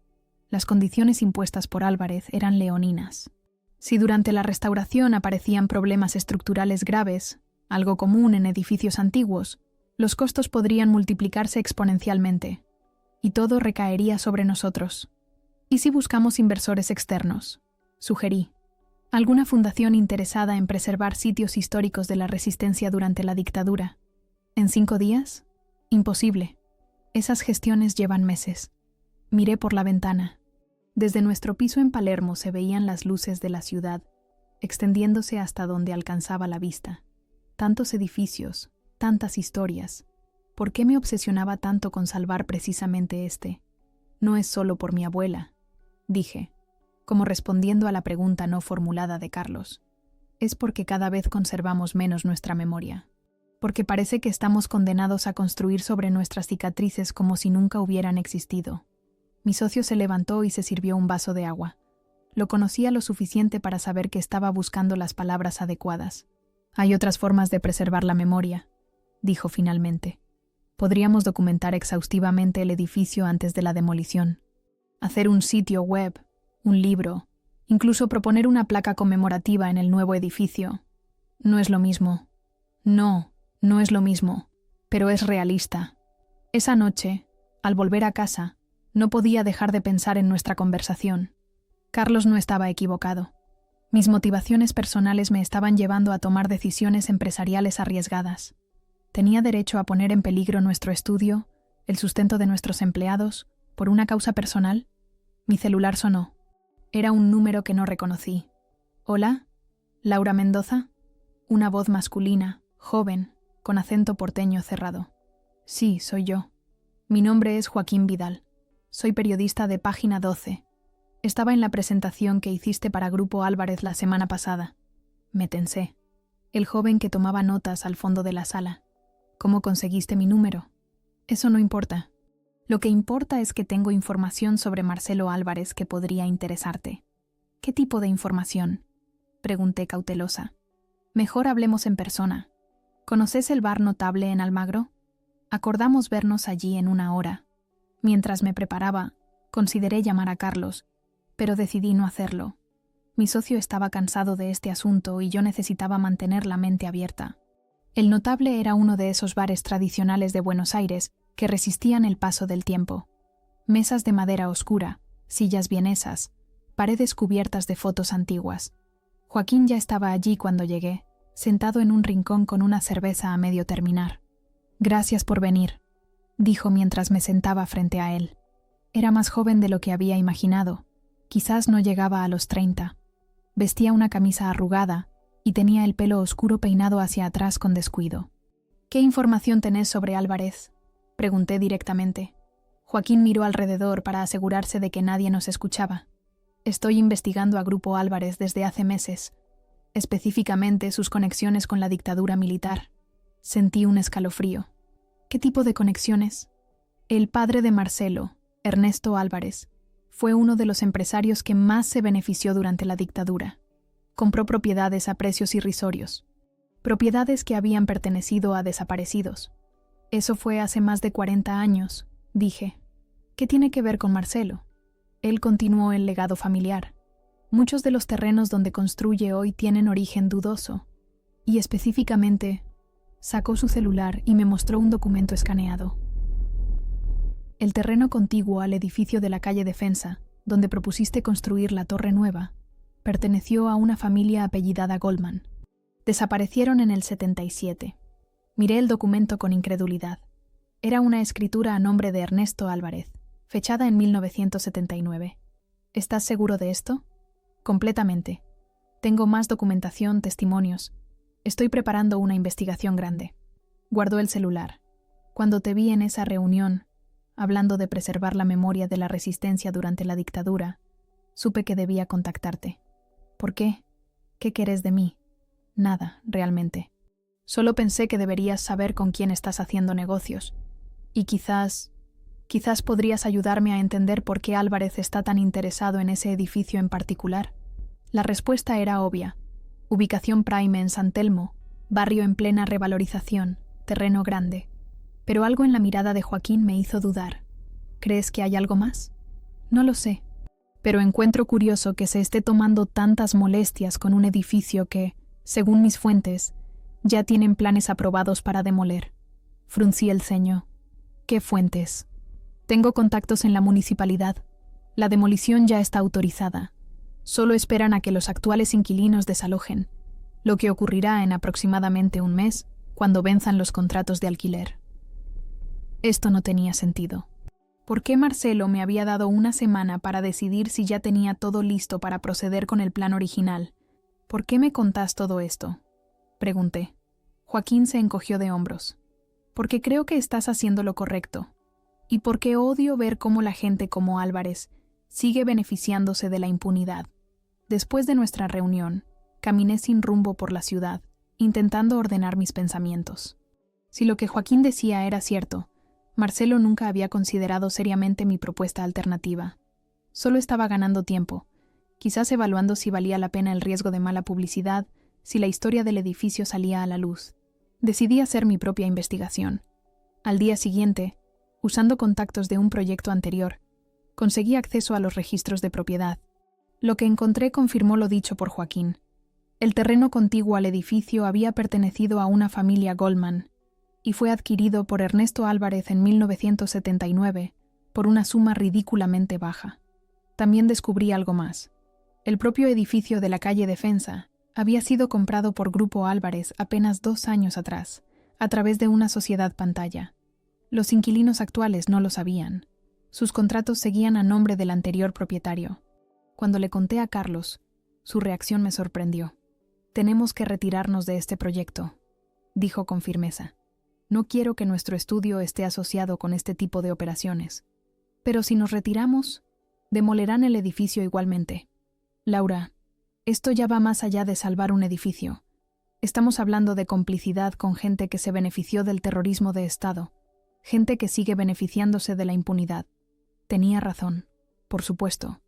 Las condiciones impuestas por Álvarez eran leoninas. Si durante la restauración aparecían problemas estructurales graves, algo común en edificios antiguos, los costos podrían multiplicarse exponencialmente, y todo recaería sobre nosotros. ¿Y si buscamos inversores externos?, sugerí. ¿Alguna fundación interesada en preservar sitios históricos de la resistencia durante la dictadura? ¿En 5 días? Imposible. Esas gestiones llevan meses. Miré por la ventana. Desde nuestro piso en Palermo se veían las luces de la ciudad, extendiéndose hasta donde alcanzaba la vista. Tantos edificios, tantas historias. ¿Por qué me obsesionaba tanto con salvar precisamente este? No es solo por mi abuela, dije, como respondiendo a la pregunta no formulada de Carlos. Es porque cada vez conservamos menos nuestra memoria. Porque parece que estamos condenados a construir sobre nuestras cicatrices como si nunca hubieran existido. Mi socio se levantó y se sirvió un vaso de agua. Lo conocía lo suficiente para saber que estaba buscando las palabras adecuadas. Hay otras formas de preservar la memoria, dijo finalmente. Podríamos documentar exhaustivamente el edificio antes de la demolición. Hacer un sitio web, un libro, incluso proponer una placa conmemorativa en el nuevo edificio. No es lo mismo. No es lo mismo, pero es realista. Esa noche, al volver a casa, no podía dejar de pensar en nuestra conversación. Carlos no estaba equivocado. Mis motivaciones personales me estaban llevando a tomar decisiones empresariales arriesgadas. ¿Tenía derecho a poner en peligro nuestro estudio, el sustento de nuestros empleados, por una causa personal? Mi celular sonó. Era un número que no reconocí. ¿Hola? ¿Laura Mendoza? Una voz masculina, joven, con acento porteño cerrado. Sí, soy yo. Mi nombre es Joaquín Vidal. Soy periodista de Página 12. Estaba en la presentación que hiciste para Grupo Álvarez la semana pasada. Me tensé. El joven que tomaba notas al fondo de la sala. ¿Cómo conseguiste mi número? Eso no importa. Lo que importa es que tengo información sobre Marcelo Álvarez que podría interesarte. ¿Qué tipo de información?, pregunté cautelosa. Mejor hablemos en persona. ¿Conoces el bar Notable en Almagro? Acordamos vernos allí en 1 hora. Mientras me preparaba, consideré llamar a Carlos, pero decidí no hacerlo. Mi socio estaba cansado de este asunto y yo necesitaba mantener la mente abierta. El Notable era uno de esos bares tradicionales de Buenos Aires que resistían el paso del tiempo. Mesas de madera oscura, sillas vienesas, paredes cubiertas de fotos antiguas. Joaquín ya estaba allí cuando llegué, sentado en un rincón con una cerveza a medio terminar. «Gracias por venir», dijo mientras me sentaba frente a él. Era más joven de lo que había imaginado. Quizás no llegaba a los 30. Vestía una camisa arrugada y tenía el pelo oscuro peinado hacia atrás con descuido. «¿Qué información tenés sobre Álvarez?», pregunté directamente. Joaquín miró alrededor para asegurarse de que nadie nos escuchaba. «Estoy investigando a Grupo Álvarez desde hace meses, específicamente sus conexiones con la dictadura militar». Sentí un escalofrío. ¿Qué tipo de conexiones? El padre de Marcelo, Ernesto Álvarez, fue uno de los empresarios que más se benefició durante la dictadura. Compró propiedades a precios irrisorios. Propiedades que habían pertenecido a desaparecidos. Eso fue hace más de 40 años, dije. ¿Qué tiene que ver con Marcelo? Él continuó el legado familiar. Muchos de los terrenos donde construye hoy tienen origen dudoso. Y específicamente, sacó su celular y me mostró un documento escaneado. El terreno contiguo al edificio de la calle Defensa, donde propusiste construir la Torre Nueva, perteneció a una familia apellidada Goldman. Desaparecieron en el 77. Miré el documento con incredulidad. Era una escritura a nombre de Ernesto Álvarez, fechada en 1979. ¿Estás seguro de esto? Completamente. Tengo más documentación, testimonios. Estoy preparando una investigación grande. Guardó el celular. Cuando te vi en esa reunión, hablando de preservar la memoria de la resistencia durante la dictadura, supe que debía contactarte. ¿Por qué? ¿Qué querés de mí? Nada, realmente. Solo pensé que deberías saber con quién estás haciendo negocios. Y quizás podrías ayudarme a entender por qué Álvarez está tan interesado en ese edificio en particular. La respuesta era obvia. Ubicación prime en San Telmo, barrio en plena revalorización, terreno grande. Pero algo en la mirada de Joaquín me hizo dudar. ¿Crees que hay algo más? No lo sé. Pero encuentro curioso que se esté tomando tantas molestias con un edificio que, según mis fuentes, ya tienen planes aprobados para demoler. Fruncí el ceño. ¿Qué fuentes? Tengo contactos en la municipalidad. La demolición ya está autorizada. Solo esperan a que los actuales inquilinos desalojen, lo que ocurrirá en aproximadamente un mes, cuando venzan los contratos de alquiler. Esto no tenía sentido. ¿Por qué Marcelo me había dado una semana para decidir si ya tenía todo listo para proceder con el plan original? ¿Por qué me contás todo esto?, pregunté. Joaquín se encogió de hombros. Porque creo que estás haciendo lo correcto. Y porque odio ver cómo la gente como Álvarez sigue beneficiándose de la impunidad. Después de nuestra reunión, caminé sin rumbo por la ciudad, intentando ordenar mis pensamientos. Si lo que Joaquín decía era cierto, Marcelo nunca había considerado seriamente mi propuesta alternativa. Solo estaba ganando tiempo, quizás evaluando si valía la pena el riesgo de mala publicidad, si la historia del edificio salía a la luz. Decidí hacer mi propia investigación. Al día siguiente, usando contactos de un proyecto anterior, conseguí acceso a los registros de propiedad. Lo que encontré confirmó lo dicho por Joaquín. El terreno contiguo al edificio había pertenecido a una familia Goldman y fue adquirido por Ernesto Álvarez en 1979 por una suma ridículamente baja. También descubrí algo más. El propio edificio de la calle Defensa había sido comprado por Grupo Álvarez apenas 2 años atrás, a través de una sociedad pantalla. Los inquilinos actuales no lo sabían. Sus contratos seguían a nombre del anterior propietario. Cuando le conté a Carlos, su reacción me sorprendió. «Tenemos que retirarnos de este proyecto», dijo con firmeza. «No quiero que nuestro estudio esté asociado con este tipo de operaciones. Pero si nos retiramos, demolerán el edificio igualmente. Laura, esto ya va más allá de salvar un edificio. Estamos hablando de complicidad con gente que se benefició del terrorismo de Estado, gente que sigue beneficiándose de la impunidad». Tenía razón, por supuesto.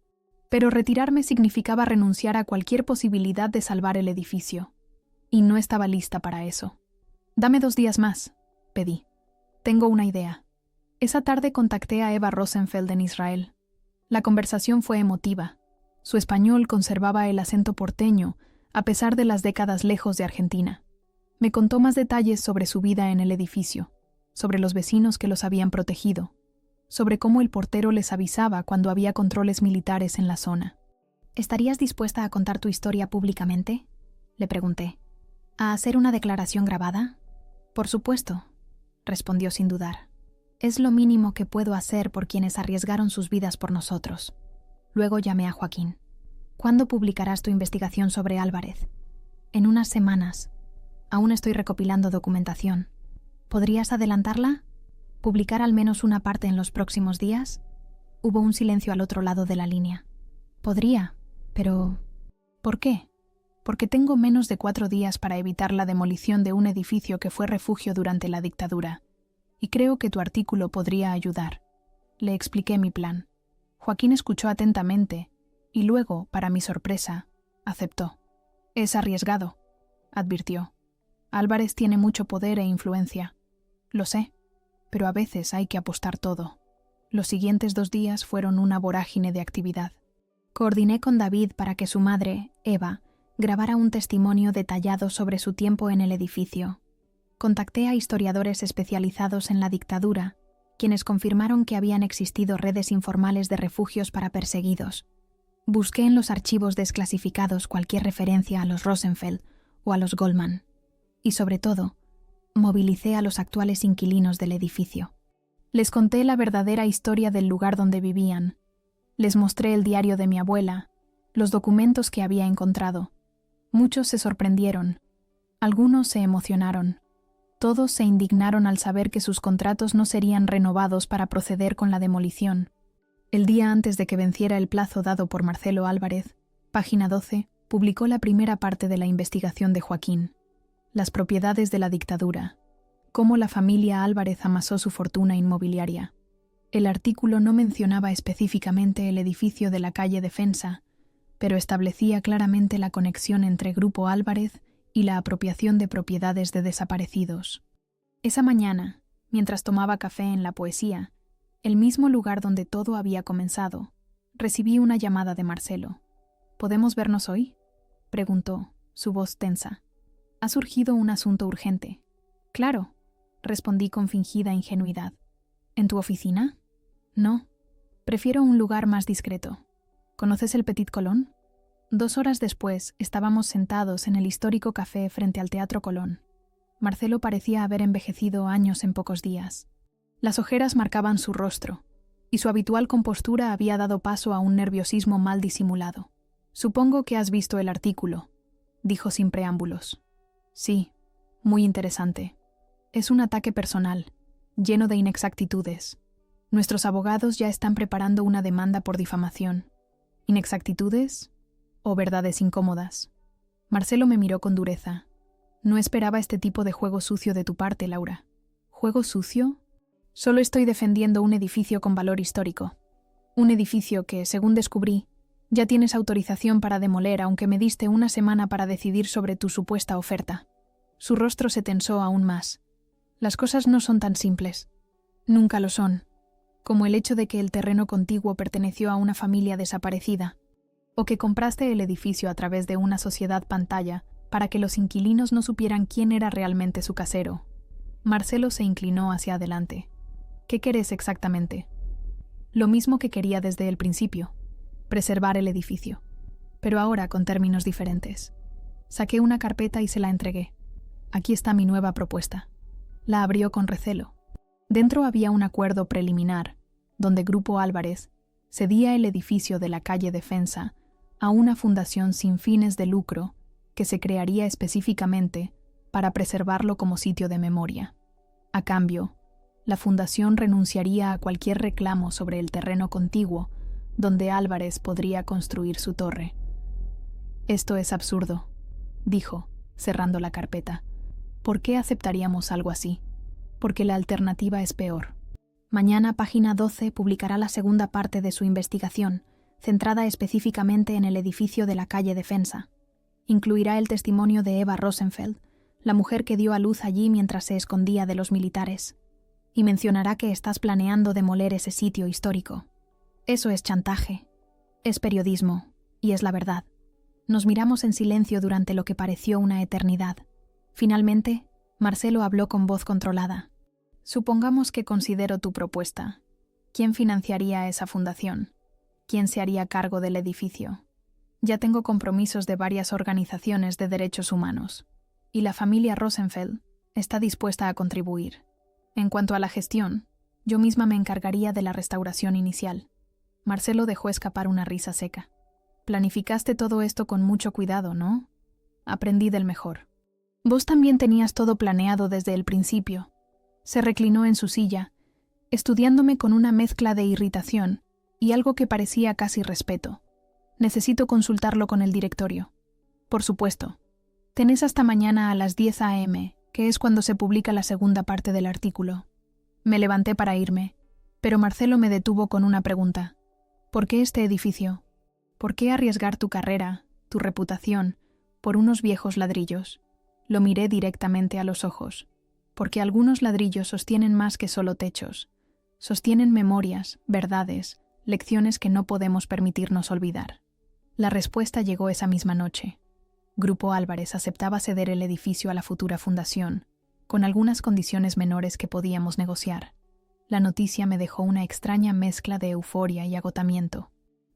Pero retirarme significaba renunciar a cualquier posibilidad de salvar el edificio. Y no estaba lista para eso. «Dame 2 días más», pedí. «Tengo una idea». Esa tarde contacté a Eva Rosenfeld en Israel. La conversación fue emotiva. Su español conservaba el acento porteño, a pesar de las décadas lejos de Argentina. Me contó más detalles sobre su vida en el edificio, sobre los vecinos que los habían protegido, sobre cómo el portero les avisaba cuando había controles militares en la zona. «¿Estarías dispuesta a contar tu historia públicamente?», le pregunté. «¿A hacer una declaración grabada?». «Por supuesto», respondió sin dudar. «Es lo mínimo que puedo hacer por quienes arriesgaron sus vidas por nosotros». Luego llamé a Joaquín. «¿Cuándo publicarás tu investigación sobre Álvarez?». «En unas semanas. Aún estoy recopilando documentación. ¿Podrías adelantarla? ¿Publicar al menos una parte en los próximos días?». Hubo un silencio al otro lado de la línea. «Podría, pero ¿por qué?». «Porque tengo menos de 4 días para evitar la demolición de un edificio que fue refugio durante la dictadura. Y creo que tu artículo podría ayudar». Le expliqué mi plan. Joaquín escuchó atentamente y luego, para mi sorpresa, aceptó. «Es arriesgado», advirtió. «Álvarez tiene mucho poder e influencia». «Lo sé, pero a veces hay que apostar todo». Los siguientes 2 días fueron una vorágine de actividad. Coordiné con David para que su madre, Eva, grabara un testimonio detallado sobre su tiempo en el edificio. Contacté a historiadores especializados en la dictadura, quienes confirmaron que habían existido redes informales de refugios para perseguidos. Busqué en los archivos desclasificados cualquier referencia a los Rosenfeld o a los Goldman. Y sobre todo, movilicé a los actuales inquilinos del edificio. Les conté la verdadera historia del lugar donde vivían. Les mostré el diario de mi abuela, los documentos que había encontrado. Muchos se sorprendieron. Algunos se emocionaron. Todos se indignaron al saber que sus contratos no serían renovados para proceder con la demolición. El día antes de que venciera el plazo dado por Marcelo Álvarez, página 12, publicó la primera parte de la investigación de Joaquín, las propiedades de la dictadura, cómo la familia Álvarez amasó su fortuna inmobiliaria. El artículo no mencionaba específicamente el edificio de la calle Defensa, pero establecía claramente la conexión entre Grupo Álvarez y la apropiación de propiedades de desaparecidos. Esa mañana, mientras tomaba café en La Poesía, el mismo lugar donde todo había comenzado, recibí una llamada de Marcelo. ¿Podemos vernos hoy?, preguntó, su voz tensa. Ha surgido un asunto urgente. Claro, respondí con fingida ingenuidad. ¿En tu oficina? No, prefiero un lugar más discreto. ¿Conoces el Petit Colón? 2 horas después, estábamos sentados en el histórico café frente al Teatro Colón. Marcelo parecía haber envejecido años en pocos días. Las ojeras marcaban su rostro, y su habitual compostura había dado paso a un nerviosismo mal disimulado. «Supongo que has visto el artículo», dijo sin preámbulos. «Sí, muy interesante. Es un ataque personal, lleno de inexactitudes. Nuestros abogados ya están preparando una demanda por difamación. ¿Inexactitudes o verdades incómodas?» Marcelo me miró con dureza. «No esperaba este tipo de juego sucio de tu parte, Laura». ¿Juego sucio? Solo estoy defendiendo un edificio con valor histórico. Un edificio que, según descubrí, ya tienes autorización para demoler, aunque me diste una semana para decidir sobre tu supuesta oferta. Su rostro se tensó aún más. Las cosas no son tan simples. Nunca lo son. Como el hecho de que el terreno contiguo perteneció a una familia desaparecida, o que compraste el edificio a través de una sociedad pantalla para que los inquilinos no supieran quién era realmente su casero. Marcelo se inclinó hacia adelante. ¿Qué querés exactamente? Lo mismo que quería desde el principio, preservar el edificio, pero ahora con términos diferentes. Saqué una carpeta y se la entregué. Aquí está mi nueva propuesta. La abrió con recelo. Dentro había un acuerdo preliminar, donde Grupo Álvarez cedía el edificio de la calle Defensa a una fundación sin fines de lucro que se crearía específicamente para preservarlo como sitio de memoria. A cambio, la fundación renunciaría a cualquier reclamo sobre el terreno contiguo donde Álvarez podría construir su torre. «Esto es absurdo», dijo, cerrando la carpeta. «¿Por qué aceptaríamos algo así? Porque la alternativa es peor». Mañana, Página 12 publicará la segunda parte de su investigación, centrada específicamente en el edificio de la calle Defensa. Incluirá el testimonio de Eva Rosenfeld, la mujer que dio a luz allí mientras se escondía de los militares. Y mencionará que estás planeando demoler ese sitio histórico. Eso es chantaje, es periodismo, y es la verdad. Nos miramos en silencio durante lo que pareció una eternidad. Finalmente, Marcelo habló con voz controlada. «Supongamos que considero tu propuesta. ¿Quién financiaría esa fundación? ¿Quién se haría cargo del edificio? Ya tengo compromisos de varias organizaciones de derechos humanos, y la familia Rosenfeld está dispuesta a contribuir. En cuanto a la gestión, yo misma me encargaría de la restauración inicial». Marcelo dejó escapar una risa seca. «Planificaste todo esto con mucho cuidado, ¿no? Aprendí del mejor. Vos también tenías todo planeado desde el principio». Se reclinó en su silla, estudiándome con una mezcla de irritación y algo que parecía casi respeto. «Necesito consultarlo con el directorio». «Por supuesto. Tenés hasta mañana a las 10 a.m., que es cuando se publica la segunda parte del artículo». Me levanté para irme, pero Marcelo me detuvo con una pregunta. «¿Por qué este edificio? ¿Por qué arriesgar tu carrera, tu reputación, por unos viejos ladrillos?» Lo miré directamente a los ojos. «Porque algunos ladrillos sostienen más que solo techos. Sostienen memorias, verdades, lecciones que no podemos permitirnos olvidar». La respuesta llegó esa misma noche. Grupo Álvarez aceptaba ceder el edificio a la futura fundación, con algunas condiciones menores que podíamos negociar. La noticia me dejó una extraña mezcla de euforia y agotamiento.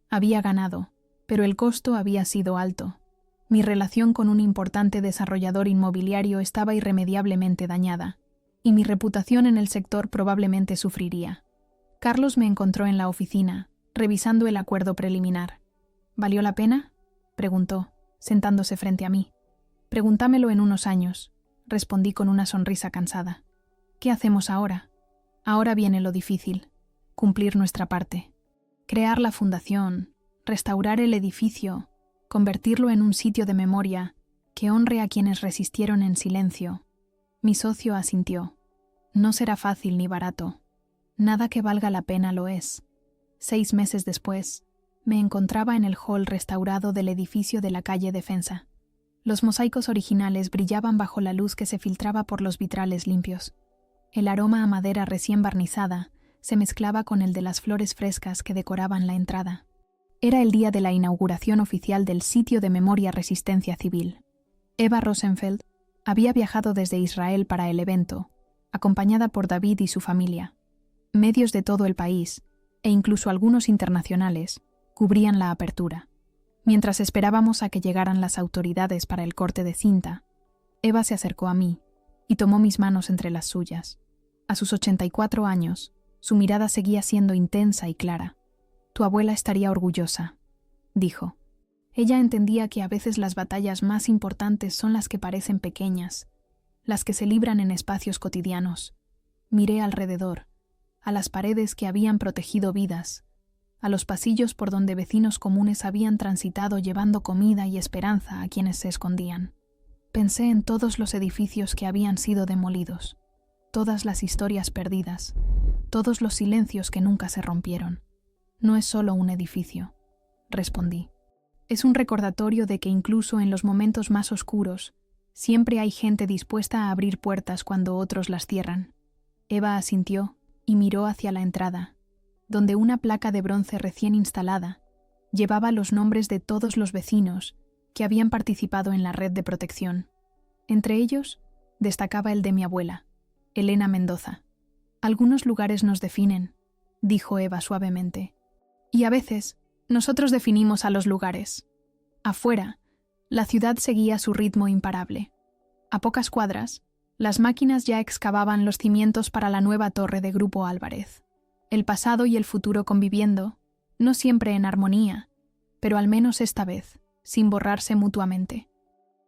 Había ganado, pero el costo había sido alto. Mi relación con un importante desarrollador inmobiliario estaba irremediablemente dañada, y mi reputación en el sector probablemente sufriría. Carlos me encontró en la oficina, revisando el acuerdo preliminar. «¿Valió la pena?», preguntó, sentándose frente a mí. «Pregúntamelo en unos años», respondí con una sonrisa cansada. «¿Qué hacemos ahora? Ahora viene lo difícil, cumplir nuestra parte. Crear la fundación, restaurar el edificio, convertirlo en un sitio de memoria que honre a quienes resistieron en silencio. Mi socio asintió. No será fácil ni barato. Nada que valga la pena lo es. 6 meses después, me encontraba en el hall restaurado del edificio de la calle Defensa. Los mosaicos originales brillaban bajo la luz que se filtraba por los vitrales limpios. El aroma a madera recién barnizada se mezclaba con el de las flores frescas que decoraban la entrada. Era el día de la inauguración oficial del sitio de memoria Resistencia Civil. Eva Rosenfeld había viajado desde Israel para el evento, acompañada por David y su familia. Medios de todo el país, e incluso algunos internacionales, cubrían la apertura. Mientras esperábamos a que llegaran las autoridades para el corte de cinta, Eva se acercó a mí y tomó mis manos entre las suyas. A sus 84 años, su mirada seguía siendo intensa y clara. «Tu abuela estaría orgullosa», dijo. Ella entendía que a veces las batallas más importantes son las que parecen pequeñas, las que se libran en espacios cotidianos. Miré alrededor, a las paredes que habían protegido vidas, a los pasillos por donde vecinos comunes habían transitado llevando comida y esperanza a quienes se escondían. Pensé en todos los edificios que habían sido demolidos, todas las historias perdidas, todos los silencios que nunca se rompieron. No es solo un edificio, respondí. Es un recordatorio de que incluso en los momentos más oscuros, siempre hay gente dispuesta a abrir puertas cuando otros las cierran. Eva asintió y miró hacia la entrada, donde una placa de bronce recién instalada llevaba los nombres de todos los vecinos que habían participado en la red de protección. Entre ellos, destacaba el de mi abuela, Elena Mendoza. «Algunos lugares nos definen», dijo Eva suavemente. «Y a veces, nosotros definimos a los lugares». Afuera, la ciudad seguía su ritmo imparable. A pocas cuadras, las máquinas ya excavaban los cimientos para la nueva torre de Grupo Álvarez. El pasado y el futuro conviviendo, no siempre en armonía, pero al menos esta vez, sin borrarse mutuamente.